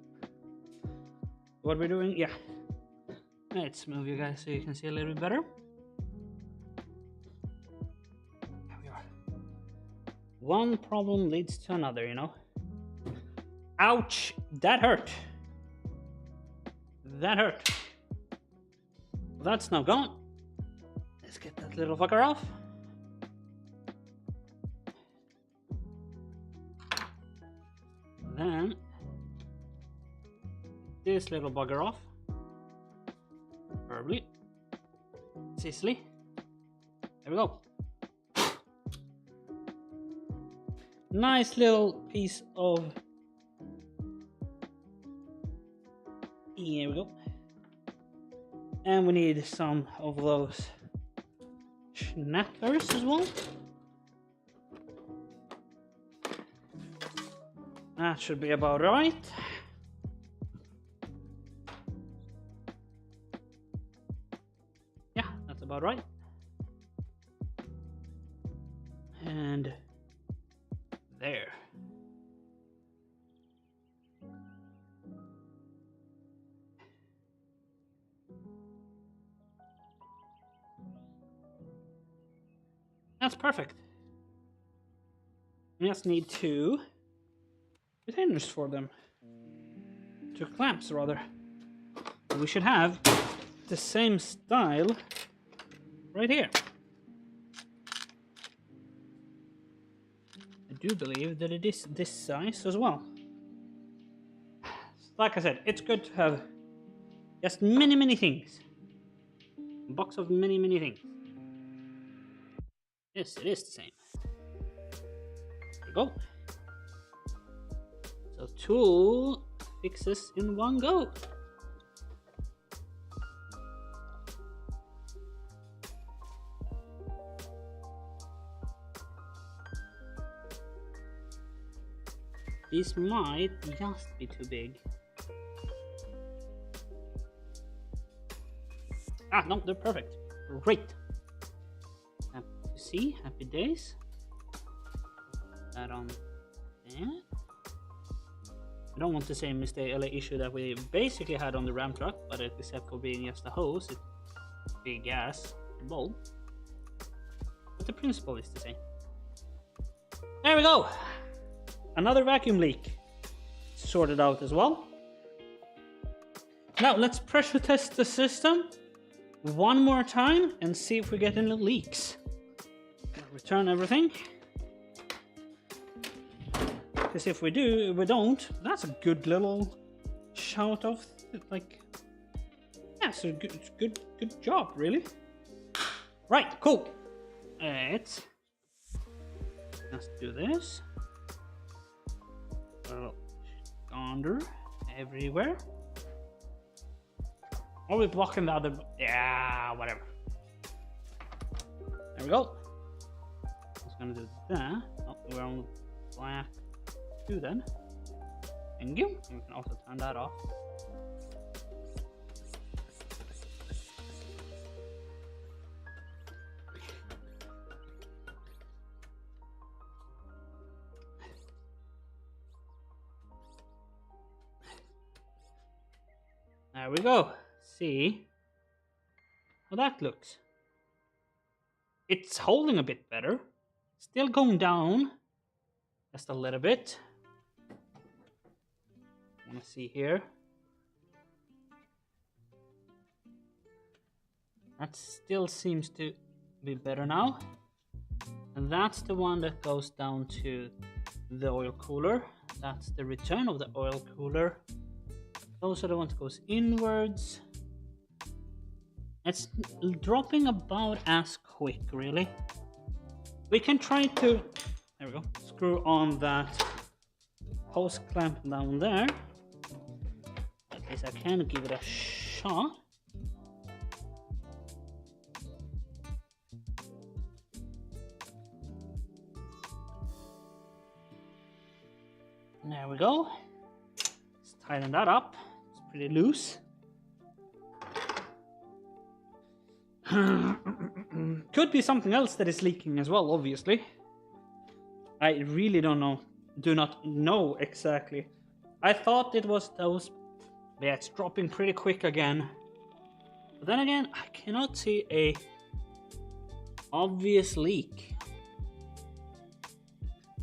What are we doing? Yeah. Let's move you guys so you can see a little bit better. There we are. One problem leads to another, you know. Ouch! That hurt. That hurt. That's now gone. Let's get that little fucker off. Then this little bugger off. Preferably. Sicily. There we go. Nice little piece of. Here we go. And we need some of those schnatters as well. That should be about right. Yeah, that's about right. And there. That's perfect. We just need two retainers for them. Two clamps, rather. We should have the same style right here. do believe that it is this size as well. Like I said, it's good to have just many things. A box of many things. Yes, it is the same. There we go. So 2 fixes in one go. These might just be too big. Ah, no, they're perfect. Great. Happy to see. Happy days. That on there. I don't want the same mistake LA issue that we basically had on the Ram truck, but except for being just a hose, it's big gas bulb. But the principle is the same. There we go. Another vacuum leak sorted out as well. Now let's pressure test the system one more time and see if we get any leaks. Return everything. Because if we don't, that's a good little shout of like, yeah, so good job, really. Right, cool. Let's do this. Under everywhere. Are we blocking the other? Yeah, whatever. There we go. Just gonna do that. Oh, we're on black 2 then. Thank you. And we can also turn that off. There we go. See how that looks. It's holding a bit better. Still going down just a little bit. Want to see here. That still seems to be better now. And that's the one that goes down to the oil cooler. That's the return of the oil cooler. Those are the ones that goes inwards. It's dropping about as quick, really. We can try to, there we go, screw on that hose clamp down there. At least I can give it a shot. There we go. Let's tighten that up. It's pretty loose. Could be something else that is leaking as well, obviously. I really don't know. Do not know exactly. I thought it was those. Yeah, it's dropping pretty quick again. But then again, I cannot see a obvious leak.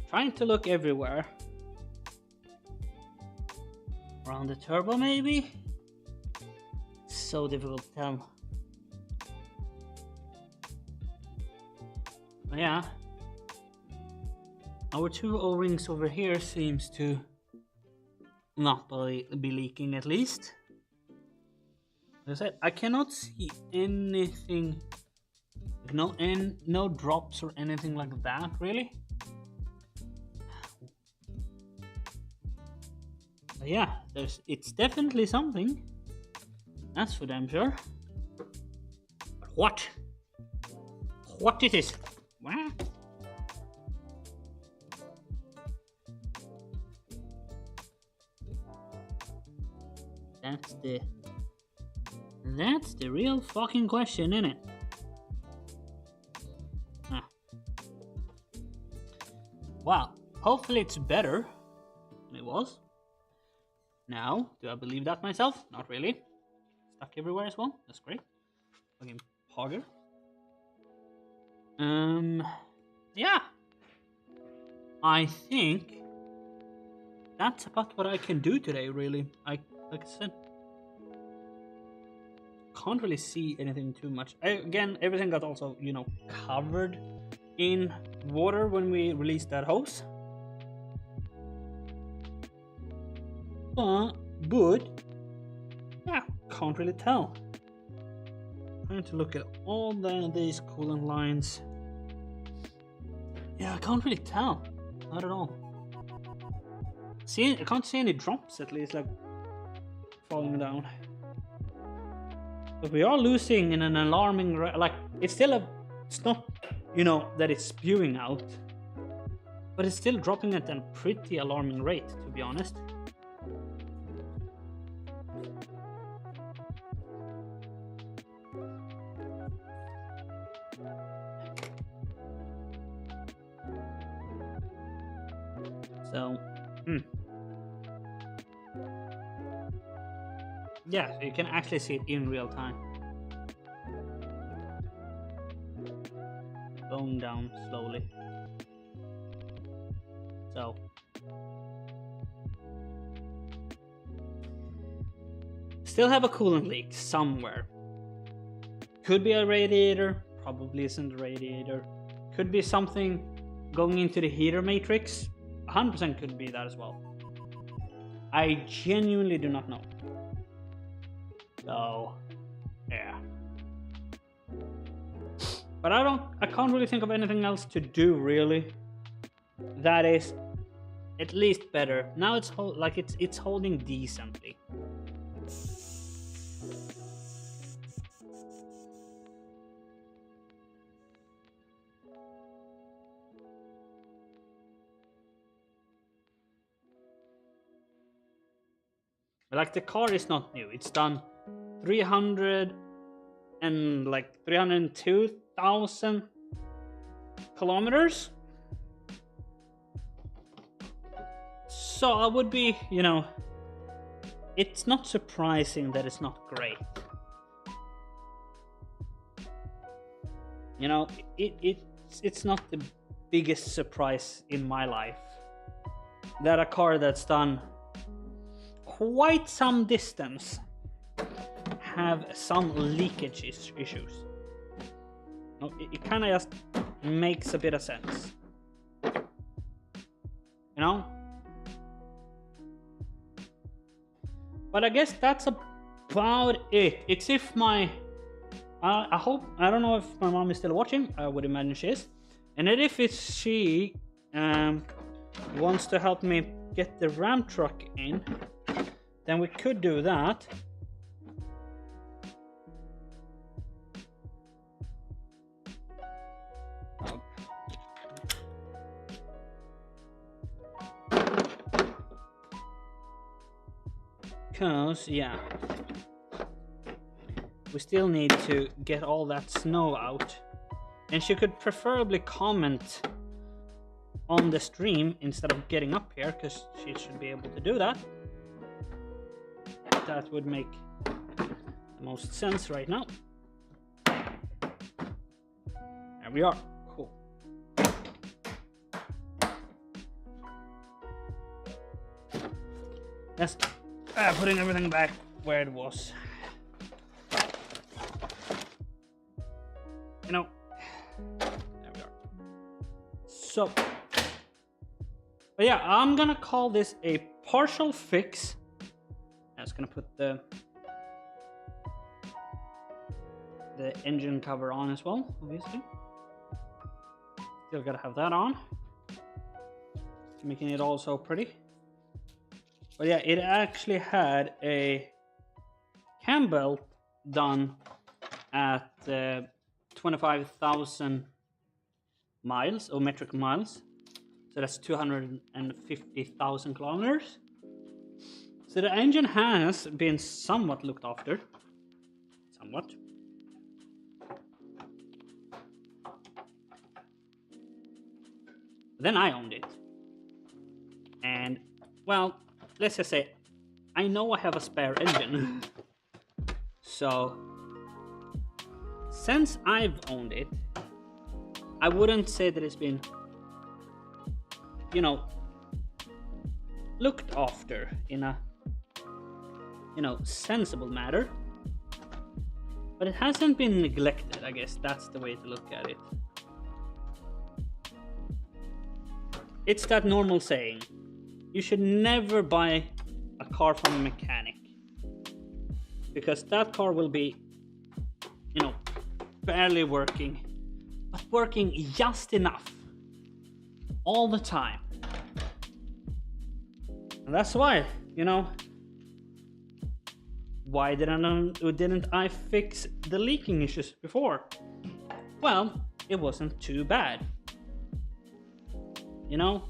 Trying to look everywhere. Around the turbo, maybe? So difficult to tell. But yeah, our 2 O-rings over here seems to not be leaking, at least. As I said, I cannot see anything, no drops or anything like that, really. But yeah, it's definitely something. That's for damn sure. But what? What it is? What? That's the real fucking question, isn't it? Ah. Well, hopefully it's better than it was. Now, do I believe that myself? Not really. Stuck everywhere as well. That's great. Fucking pogger. Yeah. I think that's about what I can do today, really. Like I said, can't really see anything too much. Again, everything got also, covered in water when we released that hose. but yeah, can't really tell. Trying to look at all these coolant lines. Yeah, I can't really tell. Not at all. See, I can't see any drops at least, like falling down. But we are losing in an alarming rate. Like it's not, you know, that it's spewing out, but it's still dropping at a pretty alarming rate, to be honest. So, yeah, so you can actually see it in real time. Going down slowly. So, still have a coolant leak somewhere. Could be a radiator, probably isn't a radiator. Could be something going into the heater matrix. 100% could be that as well. I genuinely do not know. So, yeah. But I can't really think of anything else to do, really. That is at least better. Now it's it's holding decently. Like the car is not new. It's done 302,000 kilometers. So I would be, you know, it's not surprising that it's not great. You know, it's not the biggest surprise in my life that a car that's done quite some distance have some leakage issues. No, it kind of just makes a bit of sense, you know. But I guess that's about it. It's if my I don't know if my mom is still watching. I would imagine she is. And if it's she wants to help me get the Ram truck in, then we could do that. Because, yeah, we still need to get all that snow out. And she could preferably comment on the stream instead of getting up here, because she should be able to do that. That would make the most sense right now. There we are. Cool. Yes. Putting everything back where it was. You know. There we are. So. But yeah, I'm gonna call this a partial fix. I'm just gonna put the engine cover on as well, obviously. Still gotta have that on, making it all so pretty. But yeah, it actually had a cam belt done at 25,000 miles or metric miles. So that's 250,000 kilometers. So the engine has been somewhat looked after. Somewhat. Then I owned it. And, well, let's just say, I know I have a spare engine. So, since I've owned it, I wouldn't say that it's been, you know, looked after in a, you know, sensible manner. But it hasn't been neglected, I guess that's the way to look at it. It's that normal saying, you should never buy a car from a mechanic. Because that car will be, you know, barely working, but working just enough all the time. And that's why, you know, why didn't I fix the leaking issues before? Well, it wasn't too bad. You know,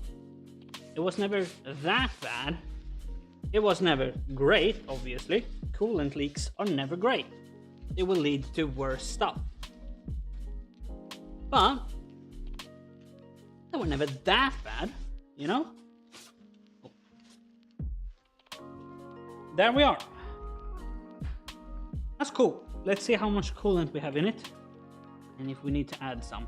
it was never that bad. It was never great, obviously. Coolant leaks are never great. It will lead to worse stuff. But they were never that bad, you know? There we are. That's cool. Let's see how much coolant we have in it and if we need to add some.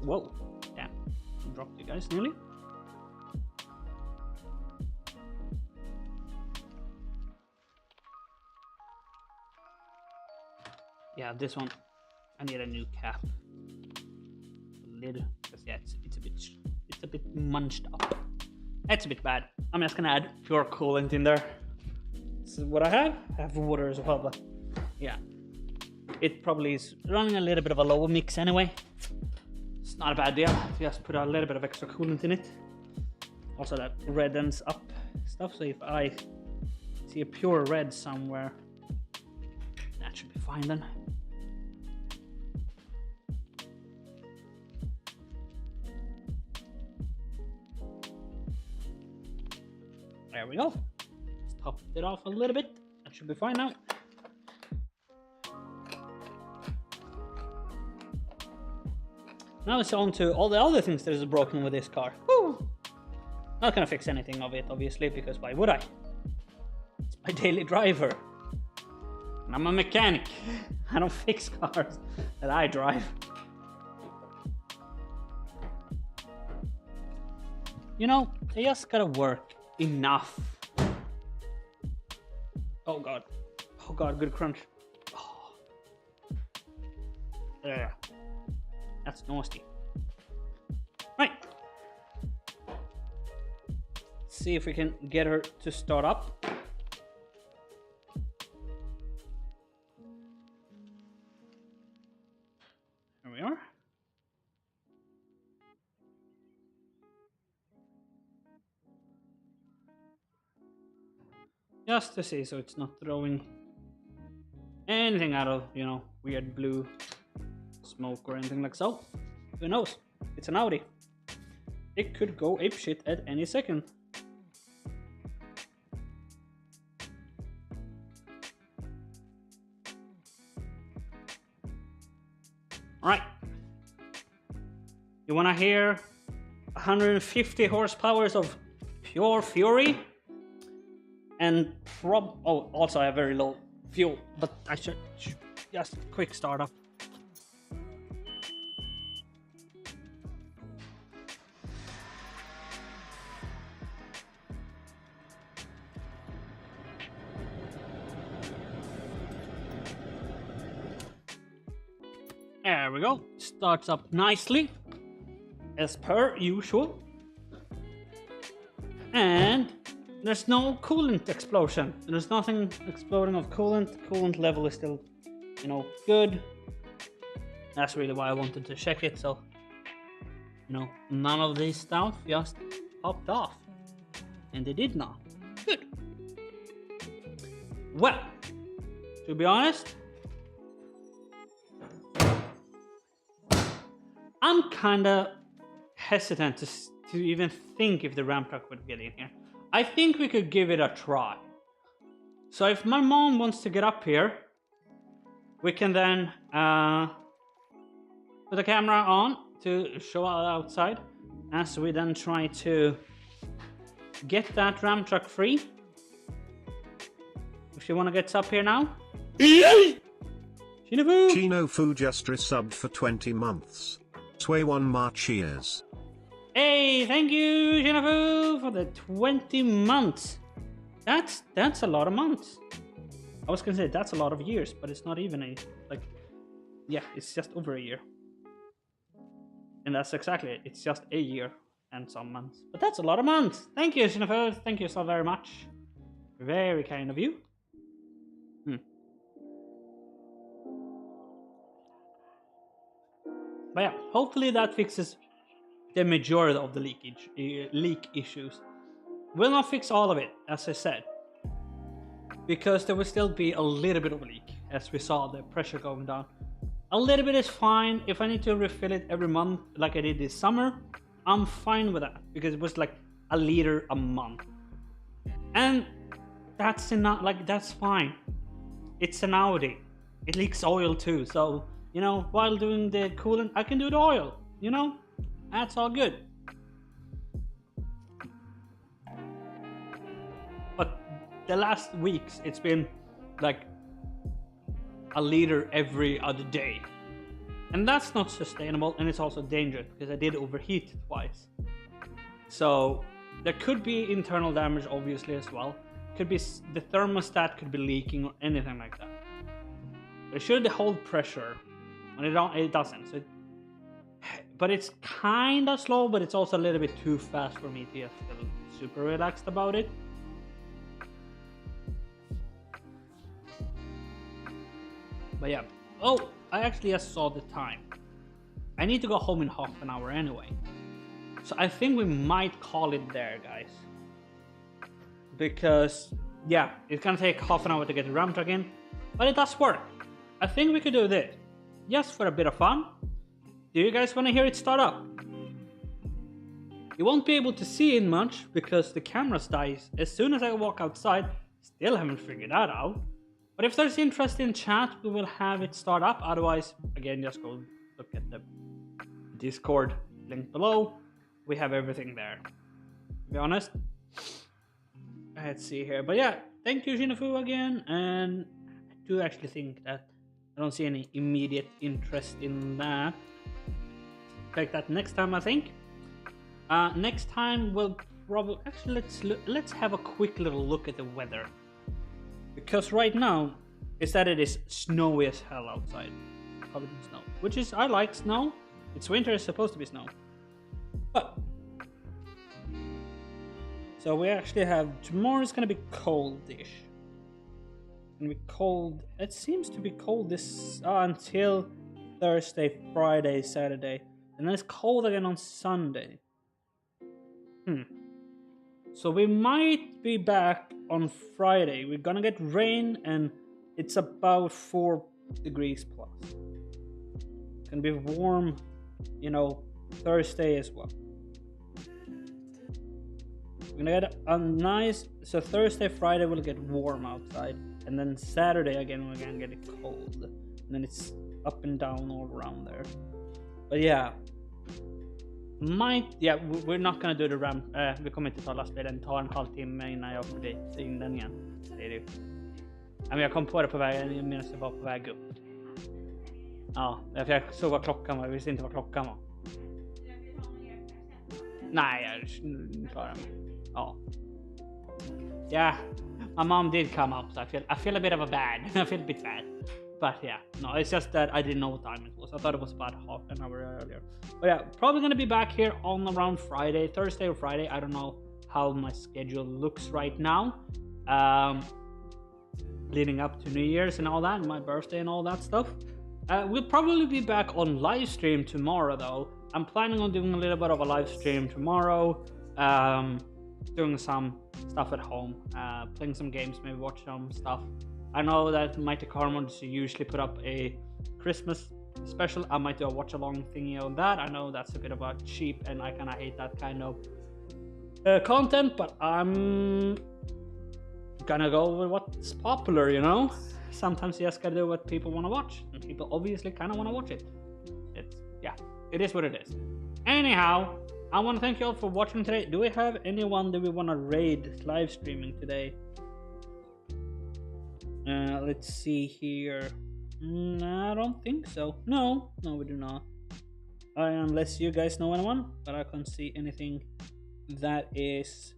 Whoa, damn, dropped you guys nearly. Yeah, this one, I need a new cap. Lid, because yeah, it's a bit munched up. That's a bit bad. I'm just gonna add pure coolant in there. This is what I have. I have water as well, but yeah, it probably is running a little bit of a lower mix anyway. It's not a bad deal. Just put a little bit of extra coolant in it. Also, that reddens up stuff. So if I see a pure red somewhere, that should be fine then. There we go. Let's top it off a little bit. That should be fine now. Now it's on to all the other things that is broken with this car. Woo! Not gonna fix anything of it, obviously, because why would I? It's my daily driver. And I'm a mechanic. I don't fix cars that I drive. You know, they just gotta work enough. Oh god. Oh god, good crunch. Oh. Yeah. That's nasty. Right. Let's see if we can get her to start up. There we are. Just to see so it's not throwing anything out of, you know, weird blue smoke or anything like so. Who knows? It's an Audi. It could go apeshit at any second. Alright. You wanna hear 150 horsepower of pure fury? And also I have very low fuel, but I should just quick startup. There we go. Starts up nicely, as per usual. And there's no coolant explosion. There's nothing exploding of coolant. Coolant level is still, you know, good. That's really why I wanted to check it. So, you know, none of this stuff just popped off. And they did not. Good. Well, to be honest, I'm kinda hesitant to even think if the ramp truck would get in here. I think we could give it a try. So if my mom wants to get up here, we can then put the camera on to show outside as we then try to get that ramp truck free. If she wanna get up here now. Chino Fu just resubbed for 20 months. Sway one more cheers. Hey, thank you, Jennifer, for the 20 months. That's a lot of months. I was gonna say that's a lot of years, but it's not even a, like, yeah, it's just over a year. And that's exactly it. It's just a year and some months. But that's a lot of months. Thank you, Jennifer. Thank you so very much. Very kind of you. But yeah, hopefully that fixes the majority of the leak issues. Will not fix all of it, as I said, because there will still be a little bit of a leak, as we saw the pressure going down. A little bit is fine. If I need to refill it every month, like I did this summer, I'm fine with that, because it was like a liter a month, and that's enough. Like, that's fine. It's an Audi. It leaks oil too, so you know, while doing the coolant, I can do the oil. You know, that's all good. But the last weeks, it's been like a liter every other day. And that's not sustainable, and it's also dangerous because I did overheat twice. So there could be internal damage, obviously, as well. Could be the thermostat could be leaking or anything like that. But it should hold pressure, and it doesn't. So but it's kind of slow, but it's also a little bit too fast for me to feel super relaxed about it. But yeah. Oh, I actually just saw the time. I need to go home in half an hour anyway. So I think we might call it there, guys. Because, yeah, it's gonna take half an hour to get the Ram truck in. But it does work. I think we could do this. Just for a bit of fun. Do you guys want to hear it start up? You won't be able to see it much because the camera dies as soon as I walk outside. Still haven't figured that out. But if there's interest in chat, we will have it start up. Otherwise, again, just go look at the Discord link below. We have everything there. To be honest. Let's see here. But yeah, thank you, Shinafu, again. And I do actually think that I don't see any immediate interest in that. Take that next time, I think. Next time we'll probably actually let's have a quick little look at the weather, because right now is that it is snowy as hell outside, covered in snow. Which is, I like snow. It's winter, it's supposed to be snow. But so we actually have tomorrow is gonna be coldish. Gonna be cold. It seems to be cold this until Thursday, Friday, Saturday. And then it's cold again on Sunday. So we might be back on Friday. We're gonna get rain and it's about 4 degrees plus. It's gonna be warm, you know, Thursday as well. We're gonna get a nice, so Thursday, Friday we'll get warm outside. And then Saturday again we're gonna get it cold. And then it's up and down all around there. But yeah, we're not gonna do the Ram. Vi kommer inte ta lastbilen, ta en halvtimme innan jag får in den igen. Det är det. Men jag kom på det på vägen medan jag var på väg upp. Ja, för jag såg vad klockan var, jag visste inte vad klockan var. Nej, jag klarar mig. Ja. Yeah, my mom did come up, so I feel a bit of a bad. I feel a bit bad. But yeah, no, it's just that I didn't know what time it was. I thought it was about half an hour earlier. But yeah, probably gonna be back here on around Friday, Thursday or Friday. I don't know how my schedule looks right now. Leading up to New Year's and all that, my birthday and all that stuff. We'll probably be back on live stream tomorrow though. I'm planning on doing a little bit of a live stream tomorrow. Doing some stuff at home, playing some games, maybe watch some stuff. I know that Mighty Carmons usually put up a Christmas special. I might do a watch along thingy on that. I know that's a bit of a cheap and I kind of hate that kind of content, but I'm gonna go with what's popular, you know? Sometimes you just gotta do what people want to watch, and people obviously kind of want to watch it. It is what it is. Anyhow, I want to thank you all for watching today. Do we have anyone that we want to raid live streaming today? Let's see here. I don't think so. No, we do not. Unless you guys know anyone, but I can't see anything that is...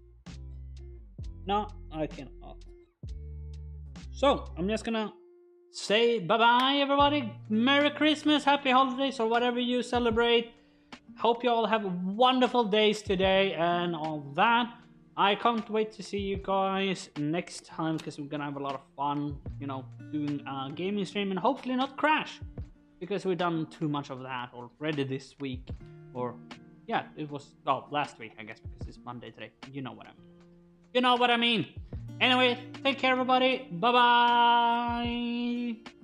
No, I cannot. So, I'm just gonna say bye-bye, everybody. Merry Christmas, Happy Holidays, or whatever you celebrate. Hope you all have wonderful days today and all that. I can't wait to see you guys next time because we're gonna have a lot of fun, you know, doing a gaming stream and hopefully not crash because we've done too much of that already this week. Or, yeah, it was, well, last week, I guess, because it's Monday today. You know what I mean. You know what I mean. Anyway, take care, everybody. Bye bye.